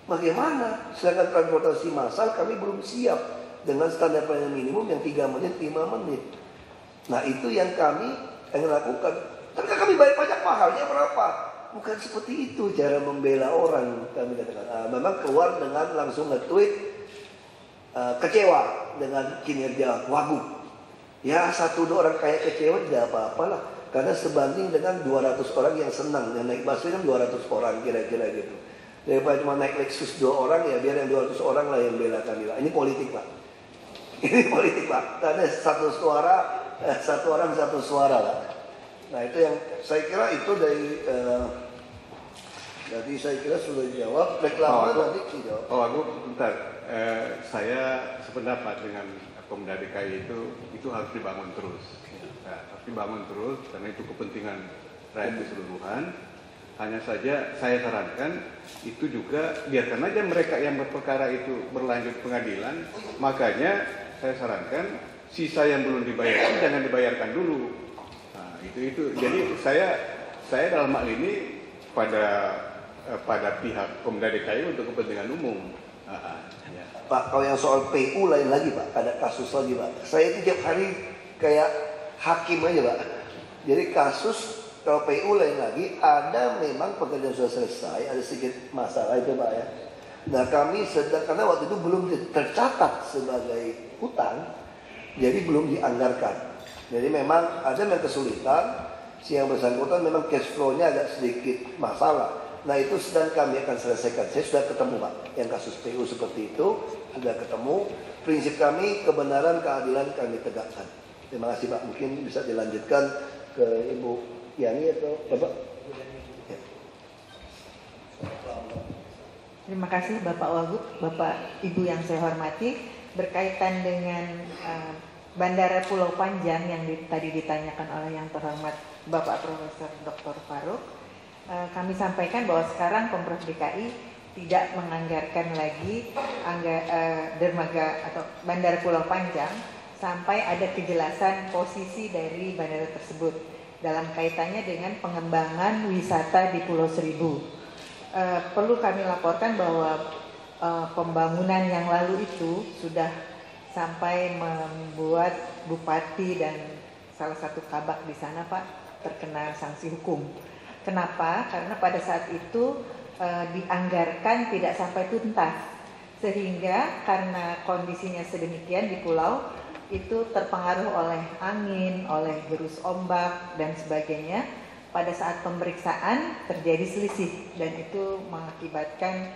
Bagaimana? Sedangkan transportasi massal kami belum siap. Dengan standar pelayanan minimum yang 3 menit, 5 menit. Nah itu yang kami lakukan. Tapi kami bayar pajak mahalnya berapa? Bukan seperti itu cara membela orang. Kami katakan, memang keluar dengan langsung nge-tweet kecewa dengan kinerja Wagub. Ya 1-2 orang kaya kecewa tidak apa-apalah. Karena sebanding dengan 200 orang yang senang. Yang naik busway kan 200 orang kira-kira gitu. Daripada cuma naik Lexus 2 orang, ya biar yang 200 orang lah yang bela kami Pak. Ini politik Pak. Ini politik Pak. Karena satu orang satu suara lah. Nah itu yang saya kira itu dari jadi saya kira sudah dijawab. Reklama tadi dijawab. Oh aku bentar. Saya sependapat dengan Pemda DKI itu harus dibangun terus. Nah, harus dibangun terus karena itu kepentingan rakyat keseluruhan. Hanya saja saya sarankan itu juga biarkan aja mereka yang berperkara itu berlanjut pengadilan. Makanya saya sarankan sisa yang belum dibayarkan jangan dibayarkan dulu. Nah, itu. Jadi saya dalam hal ini pada pihak Pemda DKI untuk kepentingan umum. Ya. Pak, kalau yang soal PU lain lagi Pak, ada kasus lagi Pak. Saya itu tiap hari kayak hakim aja Pak. Jadi kasus kalau PU lain lagi, ada memang pekerjaan sudah selesai, ada sedikit masalah itu Pak ya. Nah kami sedang, karena waktu itu belum tercatat sebagai hutang, jadi belum dianggarkan. Jadi memang ada yang kesulitan, si yang bersangkutan memang cash flow-nya agak sedikit masalah. Nah itu sedang kami akan selesaikan. Saya sudah ketemu Pak, yang kasus PU seperti itu, sudah ketemu. Prinsip kami, kebenaran, keadilan kami tegakkan. Terima kasih Pak, mungkin bisa dilanjutkan ke Ibu Yani atau Bapak. Ya. Terima kasih Bapak Wagub, Bapak Ibu yang saya hormati. Berkaitan dengan Bandara Pulau Panjang yang tadi ditanyakan oleh yang terhormat Bapak Profesor Dr. Faruk. kami sampaikan bahwa sekarang Pemprov DKI tidak menganggarkan lagi dermaga atau Bandara Pulau Panjang sampai ada kejelasan posisi dari bandara tersebut dalam kaitannya dengan pengembangan wisata di Pulau Seribu. Perlu kami laporkan bahwa pembangunan yang lalu itu sudah sampai membuat bupati dan salah satu kabak di sana, Pak, terkena sanksi hukum. Kenapa? Karena pada saat itu dianggarkan tidak sampai tuntas, sehingga karena kondisinya sedemikian di pulau itu terpengaruh oleh angin, oleh gerus ombak dan sebagainya. Pada saat pemeriksaan terjadi selisih dan itu mengakibatkan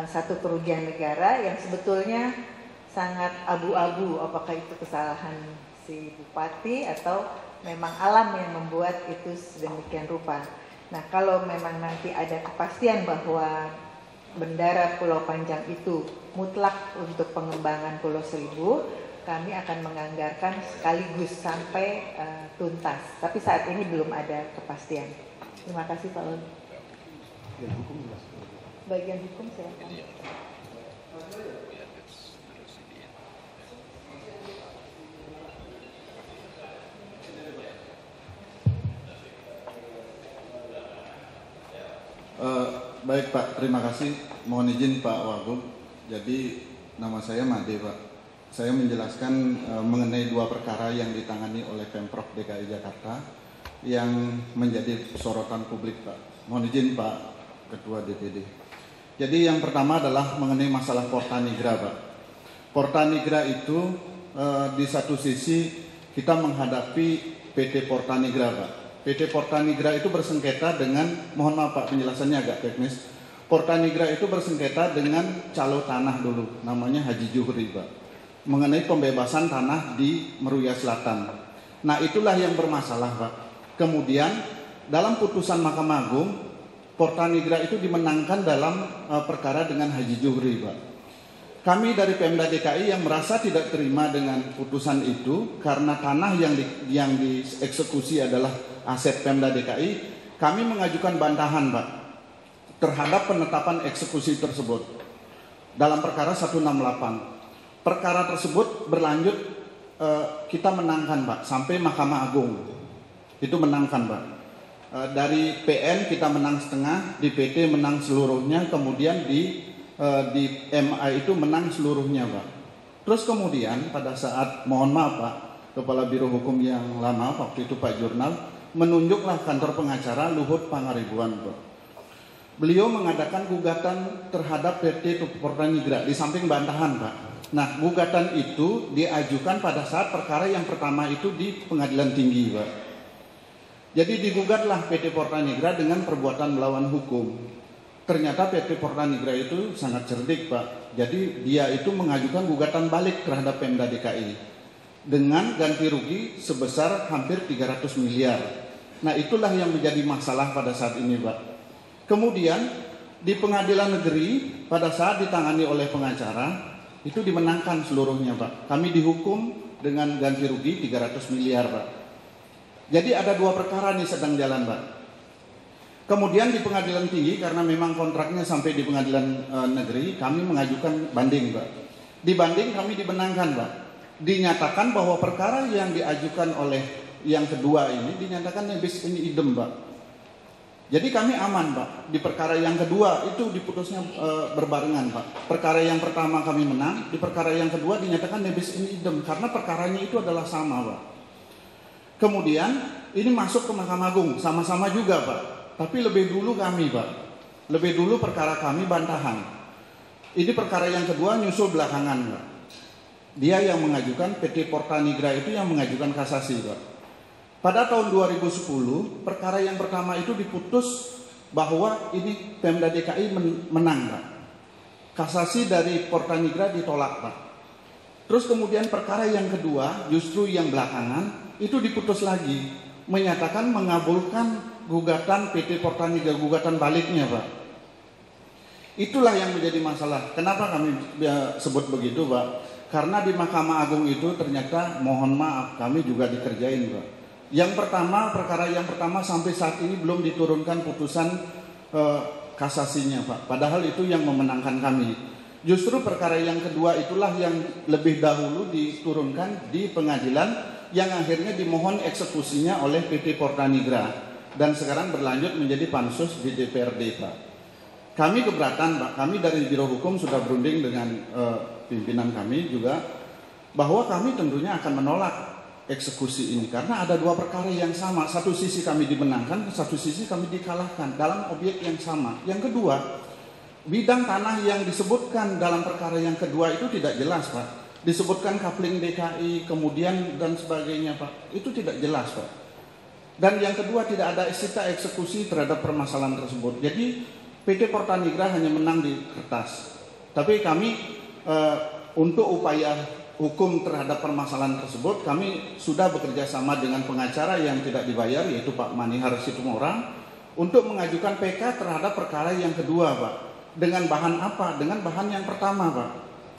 satu kerugian negara yang sebetulnya sangat abu-abu, apakah itu kesalahan si bupati atau memang alam yang membuat itu sedemikian rupa. Nah, kalau memang nanti ada kepastian bahwa Bandara Pulau Panjang itu mutlak untuk pengembangan Pulau Seribu, kami akan menganggarkan sekaligus sampai tuntas. Tapi saat ini belum ada kepastian. Terima kasih, Pak Lodi. Bagian hukum silakan. Baik Pak, terima kasih. Mohon izin Pak Wagub. Jadi nama saya Made Pak. Saya menjelaskan mengenai dua perkara yang ditangani oleh Pemprov DKI Jakarta yang menjadi sorotan publik Pak. Mohon izin Pak Ketua DPD. Jadi yang pertama adalah mengenai masalah Porta Nigra Pak. Porta Nigra itu di satu sisi kita menghadapi PT Porta Nigra Pak. PT Porta Nigra itu bersengketa dengan, mohon maaf Pak penjelasannya agak teknis. Porta Nigra itu bersengketa dengan calo tanah dulu, namanya Haji Juhri Pak, mengenai pembebasan tanah di Meruya Selatan. Nah itulah yang bermasalah Pak. Kemudian dalam putusan Mahkamah Agung, Porta Nigra itu dimenangkan dalam perkara dengan Haji Juhri Pak. Kami dari Pemda DKI yang merasa tidak terima dengan putusan itu karena tanah yang dieksekusi adalah aset Pemda DKI, kami mengajukan bantahan Pak terhadap penetapan eksekusi tersebut dalam perkara 168. Perkara tersebut berlanjut, kita menangkan Pak sampai Mahkamah Agung, itu menangkan Pak. Dari PN kita menang setengah, di PT menang seluruhnya, kemudian di MA itu menang seluruhnya Pak. Terus kemudian pada saat, mohon maaf Pak, Kepala Biro Hukum yang lama waktu itu Pak Jurnal menunjuklah kantor pengacara Luhut Pangaribuan Pak. Beliau mengadakan gugatan terhadap PT Porta Nigra di samping bantahan Pak. Nah gugatan itu diajukan pada saat perkara yang pertama itu di Pengadilan Tinggi Pak. Jadi digugatlah PT Porta Nigra dengan perbuatan melawan hukum. Ternyata PT Porta Nigra itu sangat cerdik Pak. Jadi dia itu mengajukan gugatan balik terhadap Pemda DKI dengan ganti rugi sebesar hampir 300 miliar. Nah itulah yang menjadi masalah pada saat ini Pak. Kemudian di Pengadilan Negeri pada saat ditangani oleh pengacara itu dimenangkan seluruhnya Pak. Kami dihukum dengan ganti rugi 300 miliar Pak. Jadi ada dua perkara nih sedang jalan Pak. Kemudian di Pengadilan Tinggi karena memang kontraknya sampai di Pengadilan Negeri, kami mengajukan banding Pak. Di banding kami dimenangkan Pak. Dinyatakan bahwa perkara yang diajukan oleh yang kedua ini dinyatakan nebis in idem Pak. Jadi kami aman Pak. Di perkara yang kedua itu diputusnya berbarengan Pak. Perkara yang pertama kami menang, di perkara yang kedua dinyatakan nebis in idem karena perkaranya itu adalah sama Pak. Kemudian ini masuk ke Mahkamah Agung sama-sama juga Pak. Tapi lebih dulu kami Pak. Lebih dulu perkara kami bantahan. Ini perkara yang kedua nyusul belakangan Pak. Dia yang mengajukan, PT Porta Nigra itu yang mengajukan kasasi Pak. Pada tahun 2010 perkara yang pertama itu diputus bahwa ini Pemda DKI menang Pak. Kasasi dari Porta Nigra ditolak Pak. Terus kemudian perkara yang kedua justru yang belakangan itu diputus lagi, menyatakan mengabulkan gugatan PT Porta Nigra, gugatan baliknya Pak. Itulah yang menjadi masalah. Kenapa kami sebut begitu Pak? Karena di Mahkamah Agung itu ternyata mohon maaf kami juga dikerjain Pak. Yang pertama, perkara yang pertama sampai saat ini belum diturunkan putusan kasasinya, Pak. Padahal itu yang memenangkan kami. Justru perkara yang kedua itulah yang lebih dahulu diturunkan di pengadilan, yang akhirnya dimohon eksekusinya oleh PT Portanigra dan sekarang berlanjut menjadi pansus di DPRD, Pak. Kami keberatan, Pak. Kami dari Biro Hukum sudah berunding dengan pimpinan kami juga bahwa kami tentunya akan menolak eksekusi ini karena ada dua perkara yang sama. Satu sisi kami dimenangkan, satu sisi kami dikalahkan dalam objek yang sama. Yang kedua, bidang tanah yang disebutkan dalam perkara yang kedua itu tidak jelas, Pak. Disebutkan coupling DKI, kemudian dan sebagainya, Pak. Itu tidak jelas, Pak. Dan yang kedua, tidak ada sita eksekusi terhadap permasalahan tersebut. Jadi PT Portanigra hanya menang di kertas. Tapi kami untuk upaya hukum terhadap permasalahan tersebut, kami sudah bekerja sama dengan pengacara yang tidak dibayar, yaitu Pak Manihar Situmorang, untuk mengajukan PK terhadap perkara yang kedua, Pak. Dengan bahan apa? Dengan bahan yang pertama, Pak.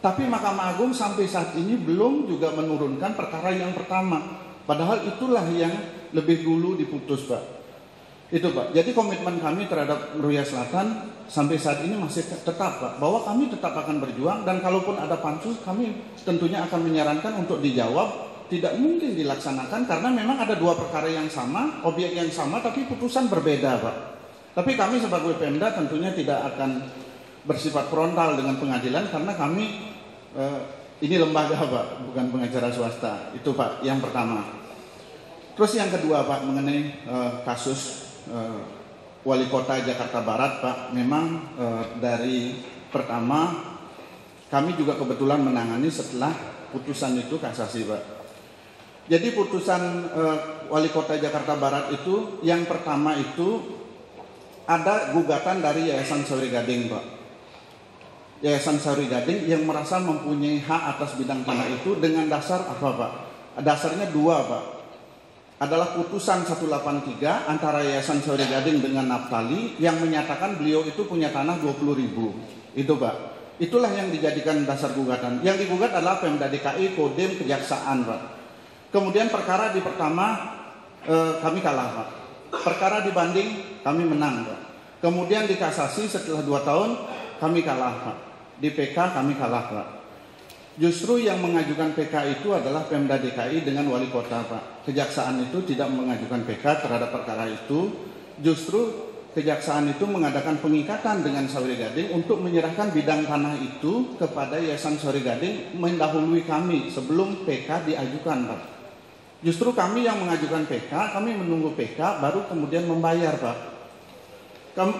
Tapi Mahkamah Agung sampai saat ini belum juga menurunkan perkara yang pertama. Padahal itulah yang lebih dulu diputus, Pak. Itu, Pak. Jadi komitmen kami terhadap Meruya Selatan sampai saat ini masih tetap, Pak. Bahwa kami tetap akan berjuang dan kalaupun ada pansus, kami tentunya akan menyarankan untuk dijawab. Tidak mungkin dilaksanakan karena memang ada dua perkara yang sama, objek yang sama, tapi putusan berbeda, Pak. Tapi kami sebagai Pemda tentunya tidak akan bersifat frontal dengan pengadilan karena kami ini lembaga, Pak, bukan pengacara swasta. Itu, Pak, yang pertama. Terus yang kedua, Pak, mengenai kasus Wali Kota Jakarta Barat, Pak. Memang dari pertama kami juga kebetulan menangani setelah putusan itu kasasi, Pak. Jadi putusan Wali Kota Jakarta Barat itu yang pertama itu ada gugatan dari Yayasan Sauri Gading, Pak. Yayasan Sauri Gading yang merasa mempunyai hak atas bidang tanah itu dengan dasar apa, Pak? Dasarnya dua, Pak. Adalah putusan 183 antara Yayasan Sauri Gading dengan Naftali yang menyatakan beliau itu punya tanah 20.000. Itu, Pak. Itulah yang dijadikan dasar gugatan. Yang digugat adalah Pemda DKI, Kodim, Kejaksaan, Pak. Kemudian perkara di pertama kami kalah, Pak. Perkara dibanding kami menang, Pak. Kemudian di kasasi setelah 2 tahun kami kalah, Pak. Di PK kami kalah, Pak. Justru yang mengajukan PK itu adalah Pemda DKI dengan Wali Kota, Pak. Kejaksaan itu tidak mengajukan PK terhadap perkara itu. Justru Kejaksaan itu mengadakan pengikatan dengan Sauri Gading untuk menyerahkan bidang tanah itu kepada Yayasan Sauri Gading mendahului kami sebelum PK diajukan, Pak. Justru kami yang mengajukan PK, kami menunggu PK baru kemudian membayar, Pak.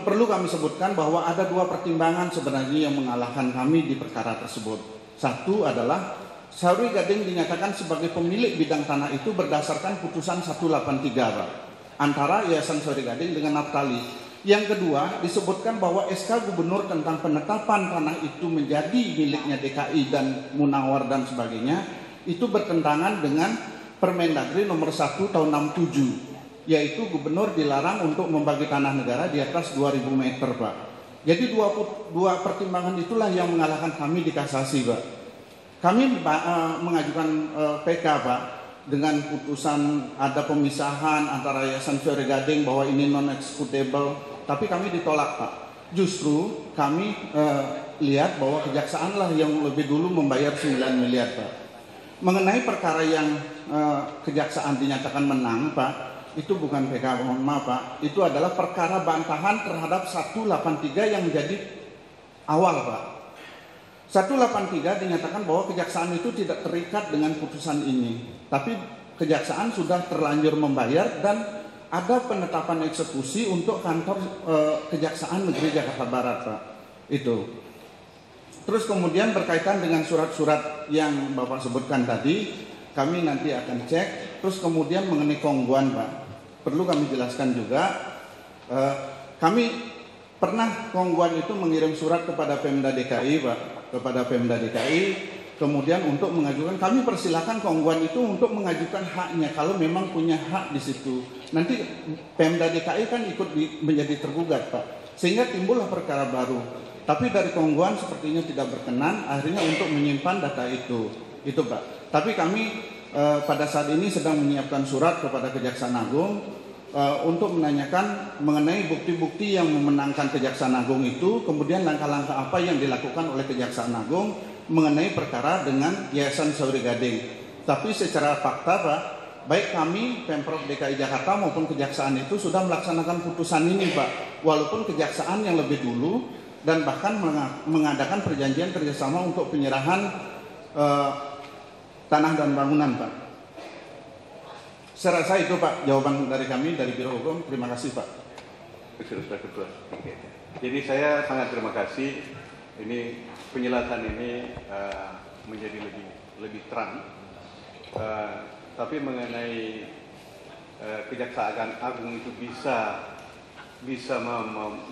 Perlu kami sebutkan bahwa ada dua pertimbangan sebenarnya yang mengalahkan kami di perkara tersebut. Satu adalah Sauri Gading dinyatakan sebagai pemilik bidang tanah itu berdasarkan putusan 183, Pak, antara Yayasan Sauri Gading dengan Naftali. Yang kedua, disebutkan bahwa SK Gubernur tentang penetapan tanah itu menjadi miliknya DKI dan Munawar dan sebagainya itu bertentangan dengan Permendagri nomor 1 tahun 67. Yaitu gubernur dilarang untuk membagi tanah negara di atas 2.000 meter, Pak. Jadi dua pertimbangan itulah yang mengalahkan kami di kasasi, Pak. Kami mengajukan PK, Pak, dengan putusan ada pemisahan antara Yayasan Sauri Gading bahwa ini non-executable, tapi kami ditolak, Pak. Justru kami lihat bahwa kejaksaan lah yang lebih dulu membayar 9 miliar, Pak. Mengenai perkara yang kejaksaan dinyatakan menang, Pak, itu bukan PK, mohon maaf, Pak. Itu adalah perkara bantahan terhadap 183 yang menjadi awal, Pak. 183 dinyatakan bahwa kejaksaan itu tidak terikat dengan putusan ini. Tapi kejaksaan sudah terlanjur membayar dan ada penetapan eksekusi untuk kantor Kejaksaan Negeri Jakarta Barat, Pak. Itu. Terus kemudian berkaitan dengan surat-surat yang Bapak sebutkan tadi, kami nanti akan cek. Terus kemudian mengenai Kongguan, Pak, perlu kami jelaskan juga, kami pernah Kongguan itu mengirim surat kepada Pemda DKI, Pak, kepada Pemda DKI, kemudian untuk mengajukan, kami persilahkan Kongguan itu untuk mengajukan haknya kalau memang punya hak di situ. Nanti Pemda DKI kan ikut menjadi tergugat, Pak, sehingga timbullah perkara baru. Tapi dari Kongguan sepertinya tidak berkenan, akhirnya untuk menyimpan data itu, Pak. Tapi kami pada saat ini sedang menyiapkan surat kepada Kejaksaan Agung untuk menanyakan mengenai bukti-bukti yang memenangkan Kejaksaan Agung itu, kemudian langkah-langkah apa yang dilakukan oleh Kejaksaan Agung mengenai perkara dengan Yayasan Sauri Gading. Tapi secara fakta Pak, baik kami, Pemprov DKI Jakarta maupun Kejaksaan itu sudah melaksanakan putusan ini Pak, walaupun Kejaksaan yang lebih dulu dan bahkan mengadakan perjanjian kerjasama untuk penyerahan tanah dan bangunan Pak. Saya rasa itu Pak jawaban dari kami dari Biro Hukum. Terima kasih Pak. Jadi saya sangat terima kasih. Ini penjelasan ini menjadi lebih terang. Tapi mengenai Kejaksaan Agung itu bisa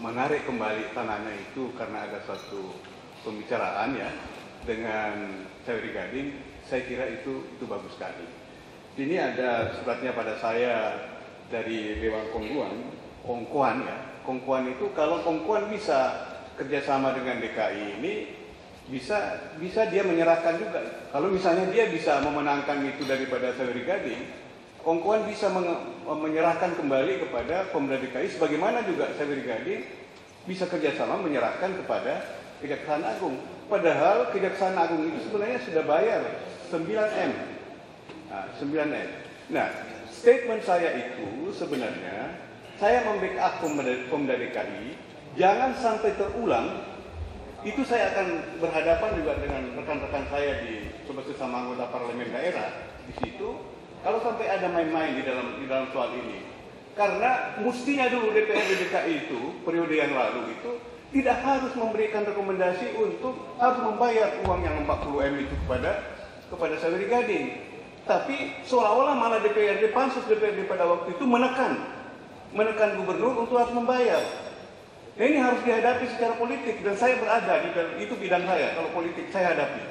menarik kembali tanahnya itu karena ada suatu pembicaraan ya dengan Sauri Gading, saya kira itu bagus sekali. Ini ada suratnya pada saya dari Dewan Kongkuan ya. Kongkuan itu kalau Kongkuan bisa kerjasama dengan DKI ini bisa dia menyerahkan juga. Kalau misalnya dia bisa memenangkan itu daripada Sauri Gading, Kongkuan bisa menyerahkan kembali kepada Pemda DKI, sebagaimana juga Sauri Gading bisa kerjasama menyerahkan kepada Kejaksaan Agung. Padahal Kejaksaan Agung itu sebenarnya sudah bayar 9M. Nah, 9M. Nah, statement saya itu sebenarnya saya membackup Pemda DKI, jangan sampai terulang. Itu saya akan berhadapan juga dengan rekan-rekan saya sesama anggota parlemen daerah di situ. Kalau sampai ada main-main di dalam soal ini, karena mestinya dulu DPRD DKI itu periode yang lalu itu tidak harus memberikan rekomendasi untuk harus membayar uang yang 40M itu kepada Sauri Gading. Tapi seolah-olah malah pansus DPRD pada waktu itu menekan gubernur untuk harus membayar. Nah, ini harus dihadapi secara politik dan saya berada di dalam itu bidang saya. Kalau politik saya hadapi.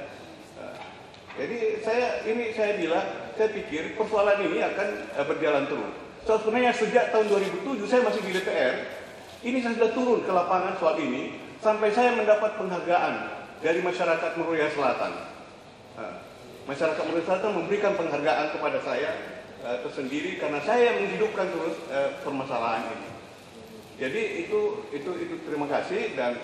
Jadi saya pikir persoalan ini akan berjalan terus. Sebenarnya sejak tahun 2007 saya masih di DPR. Ini saya sudah turun ke lapangan soal ini sampai saya mendapat penghargaan dari masyarakat Meruya Selatan. Masyarakat Meruya Selatan memberikan penghargaan kepada saya tersendiri karena saya menghidupkan terus permasalahan ini. Jadi itu terima kasih dan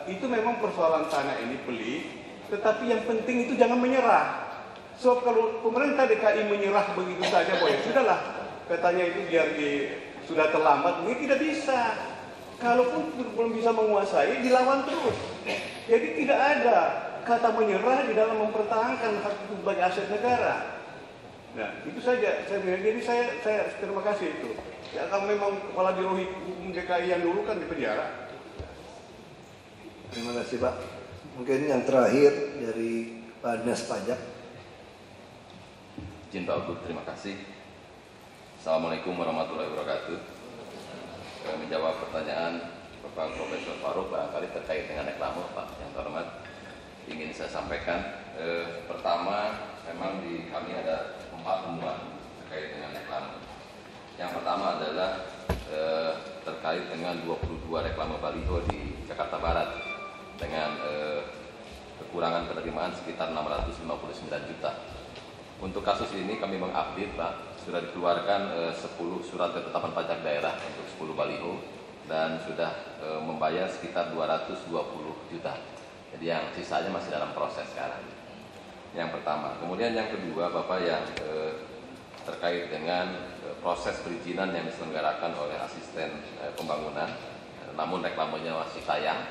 itu memang persoalan tanah ini pelik, tetapi yang penting itu jangan menyerah. So kalau pemerintah DKI menyerah begitu saja, boleh sudahlah katanya itu biar sudah terlambat, ini tidak bisa. Kalaupun belum bisa menguasai, dilawan terus. Jadi tidak ada kata menyerah di dalam mempertahankan hak itu sebagai aset negara. Nah, itu saja saya bilang. Jadi saya terima kasih itu. Ya, kalau memang kepala Biro Hukum DKI yang dulu kan di penjara. Terima kasih Pak. Mungkin yang terakhir dari Pak Dinas Pajak. Izin Pak Utuh, terima kasih. Assalamualaikum warahmatullahi wabarakatuh. Menjawab pertanyaan Bapak Profesor Faruk barangkali terkait dengan reklame Pak yang terhormat, ingin saya sampaikan. Pertama, memang di kami ada 4 temuan terkait dengan reklame. Yang pertama adalah terkait dengan 22 reklame baliho di Jakarta Barat dengan kekurangan penerimaan sekitar 659 juta. Untuk kasus ini kami mengupdate Pak, sudah dikeluarkan 10 surat ketetapan pajak daerah untuk 10 baliho dan sudah membayar sekitar 220 juta. Jadi yang sisanya masih dalam proses sekarang. Yang pertama. Kemudian yang kedua Bapak yang terkait dengan proses perizinan yang diselenggarakan oleh asisten pembangunan, namun reklamenya masih tayang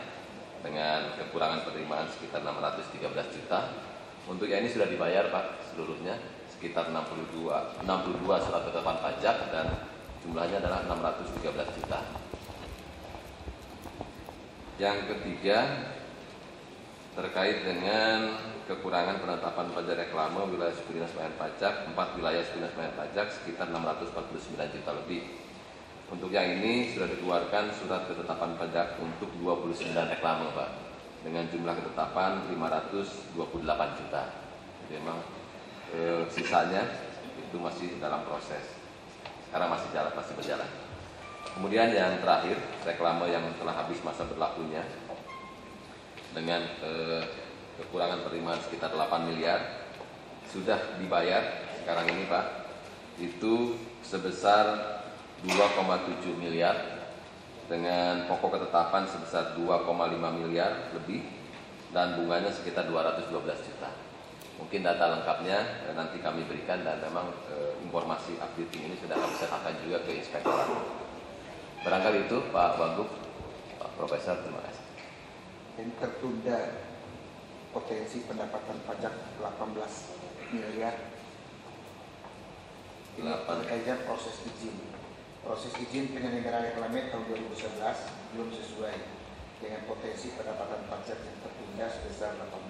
dengan kekurangan penerimaan sekitar 613 juta. Untuk yang ini sudah dibayar Pak seluruhnya sekitar 62 surat ketetapan pajak dan jumlahnya adalah 613 juta. Yang ketiga terkait dengan kekurangan penetapan pajak reklame wilayah suku dinas pelayanan pajak, 4 wilayah suku dinas pelayanan pajak sekitar 649 juta lebih. Untuk yang ini sudah dikeluarkan surat ketetapan pajak untuk 29 reklame Pak, dengan jumlah ketetapan 528 juta. Jadi memang sisanya itu masih dalam proses. Sekarang masih berjalan. Kemudian yang terakhir, reklame yang telah habis masa berlakunya dengan kekurangan penerimaan sekitar 8 miliar. sudah dibayar sekarang ini Pak, itu sebesar 2,7 miliar dengan pokok ketetapan sebesar 2,5 miliar lebih dan bunganya sekitar 212 juta. Mungkin data lengkapnya nanti kami berikan, dan memang informasi updating ini sudah kami serahkan juga ke inspektorat. Barangkali itu Pak Wagub, Pak Profesor, terima kasih. Yang tertunda potensi pendapatan pajak 18 miliar. Ini terkait proses izin. Proses izin penyelenggaraan reklame tahun 2011 belum sesuai dengan potensi pendapatan pajak yang tertunda sebesar 18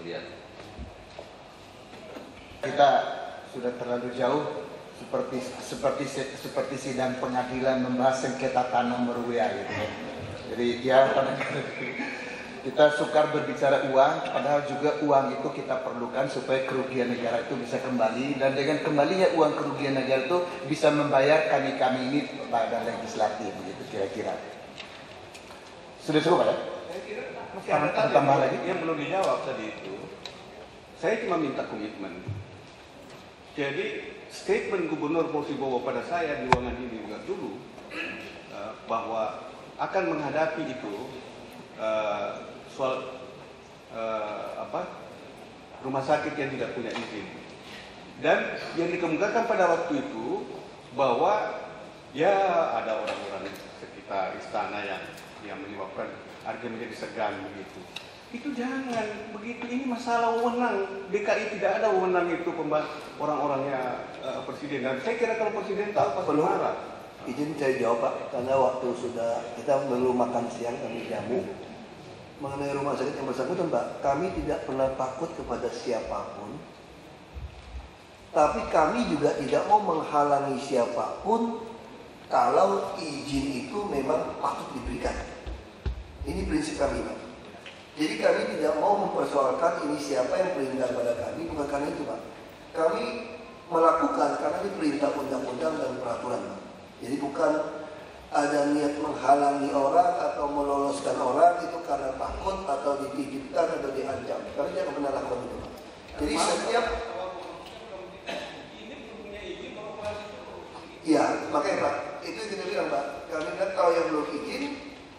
miliar. Kita sudah terlalu jauh seperti sidang pengadilan membahas sengketa tanah meruya gitu. Jadi ya kita sukar berbicara uang, padahal juga uang itu kita perlukan supaya kerugian negara itu bisa kembali, dan dengan kembalinya uang kerugian negara itu bisa membayar kami ini pada legislatif begitu kira-kira. Sudah cukup ya? Saya kira masih ada tambah lagi yang belum dijawab tadi itu. Saya cuma minta komitmen. Jadi statement Gubernur Posibowo pada saya di ruangan ini juga dulu bahwa akan menghadapi itu soal rumah sakit yang tidak punya izin, dan yang dikemukakan pada waktu itu bahwa ya ada orang-orang sekitar istana yang menyebabkan harga menjadi segan begitu. Itu jangan begitu, ini masalah wewenang. DKI tidak ada wewenang itu orang-orangnya presiden, dan saya kira kalau presiden tahu pasti marah. Izin saya jawab Pak, karena waktu sudah kita belum makan siang, kami jamu mengenai rumah sakit yang bersangkutan Pak. Kami tidak pernah takut kepada siapapun, tapi kami juga tidak mau menghalangi siapapun kalau izin itu memang patut diberikan. Ini prinsip kami Pak. Jadi kami tidak mau mempersoalkan ini siapa yang perintah pada kami, bukan karena itu Pak. Kami melakukan karena ini perintah undang-undang dan peraturan Pak. Jadi bukan ada niat menghalangi orang atau meloloskan orang itu karena takut atau dititipkan atau diancam. Kami tidak pernah lakukan itu Pak. Jadi setiap ya makanya Pak, itu yang kita bilang Pak. Kami bilang kalau yang belum izin,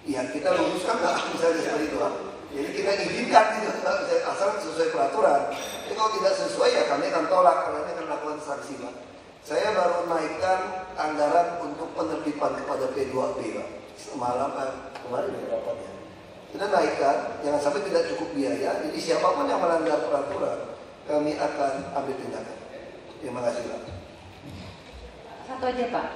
ya kita luruskan Pak, misalnya seperti itu Pak. Jadi kita izinkan itu asal sesuai peraturan. Jadi kalau tidak sesuai ya kami akan tolak, kami akan lakukan sanksi Pak. Saya baru naikkan anggaran untuk penertiban kepada P2P Pak. Semalam kemarin ya rapatnya. Kita naikkan, jangan sampai tidak cukup biaya. Jadi siapapun yang melanggar peraturan, kami akan ambil tindakan. Terima kasih Pak. Satu aja Pak.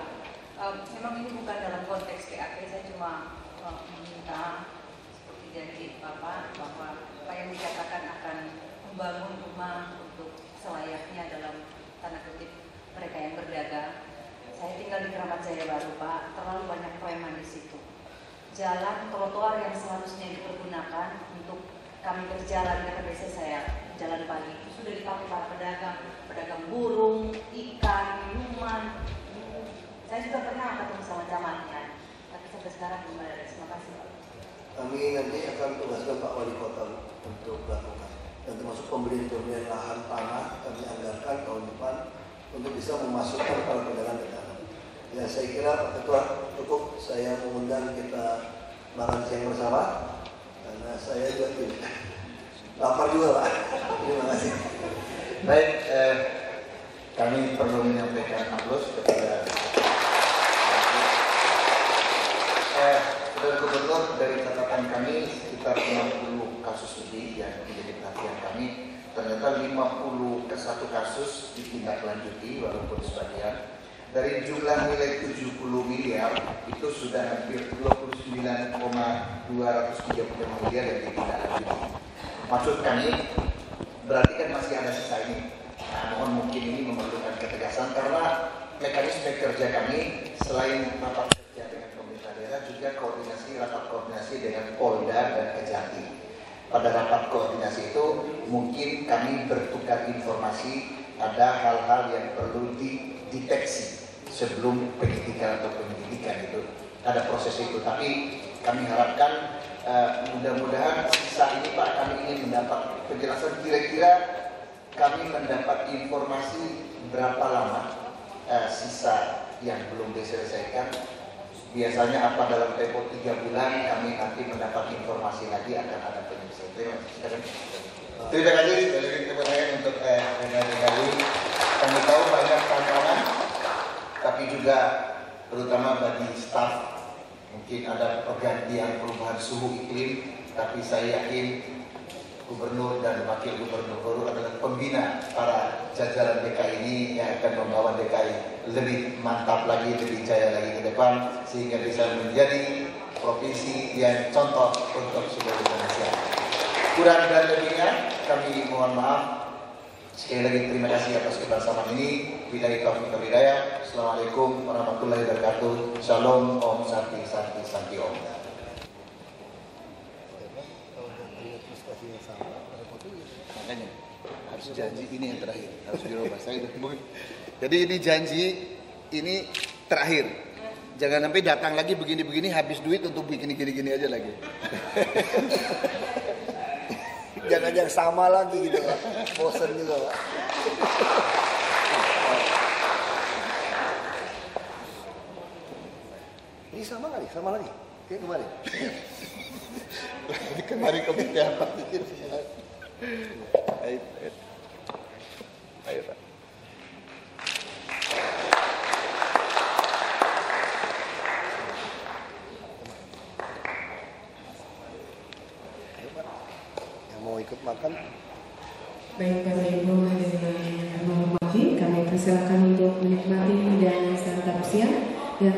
Memang ini bukan dalam konteks PAP, saya cuma meminta seperti janji Bapak bahwa apa yang dikatakan akan membangun rumah untuk selayaknya dalam tanda kutip mereka yang berdagang. Saya tinggal di Keramat Jaya Baru Pak, terlalu banyak preman di situ. Jalan trotoar yang seharusnya dipergunakan untuk kami berjalan, karena biasa saya jalan pagi, itu sudah dipakai para pedagang burung, ikan, minuman. Saya juga pernah ketemu sama camatnya, tapi sampai sekarang belum ada. Terima kasih Pak. Kami nanti akan tugaskan Pak Wali Kota untuk melakukan, dan termasuk pembelian lahan tanah kami anggarkan tahun depan untuk bisa memasukkan para pedagang ke dalam. Ya saya kira Pak Ketua cukup saya mengundang kita makan siang bersama, karena saya juga lapar juga Pak. Terima kasih. Baik, kami perlu menyampaikan aplaus kepada Saudara Gubernur. Dari catatan kami sekitar 60 kasus lebih yang menjadi perhatian kami. Ternyata 51 kasus ditindaklanjuti walaupun sebagian. Dari jumlah nilai 70 miliar itu sudah hampir 29,235 miliar yang ditindaklanjuti. Maksud kami berarti kan masih ada sisa ini. Nah, mohon mungkin ini memerlukan ketegasan karena mekanisme kerja kami selain rapat kerja dengan pemerintah daerah juga rapat koordinasi dengan Polda dan Kejati. Pada rapat koordinasi itu mungkin kami bertukar informasi, ada hal-hal yang perlu dideteksi sebelum penyidikan atau penyelidikan itu. Ada proses itu, tapi kami harapkan mudah-mudahan sisa ini Pak, kami ingin mendapat penjelasan kira-kira kami mendapat informasi berapa lama sisa yang belum diselesaikan. Biasanya apa dalam tempo 3 bulan kami nanti mendapat informasi lagi akan ada penyelesaian. Terima kasih dari tepuk tangan untuk rekan-rekan. Kami tahu banyak tantangan, tapi juga terutama bagi staf mungkin ada pergantian perubahan suhu iklim, tapi saya yakin Gubernur dan Wakil Gubernur adalah pembina para jajaran DKI ini yang akan membawa DKI lebih mantap lagi, lebih jaya lagi ke depan, sehingga bisa menjadi provinsi yang contoh untuk seluruh Indonesia. Kurang dan lebihnya kami mohon maaf. Sekali lagi terima kasih atas kebersamaan ini. Billahi taufiq wal hidayah. Assalamualaikum warahmatullahi wabarakatuh. Shalom, Om Santi Santi Santi Om. Makanya harus janji ini yang terakhir, harus dirubah. Jadi ini janji ini terakhir. Jangan sampai datang lagi begini-begini habis duit untuk bikin gini-gini aja lagi. Jangan yang sama lagi gitu Pak. Bosan juga Pak. Ini sama kali, sama lagi. Kayak kemarin. Kemarin komite apa pikir? Ayo Pak. Mau ikut makan? Baik Bapak Ibu hadirin yang kami hormati, kami persilakan untuk menikmati hidangan santap siang yang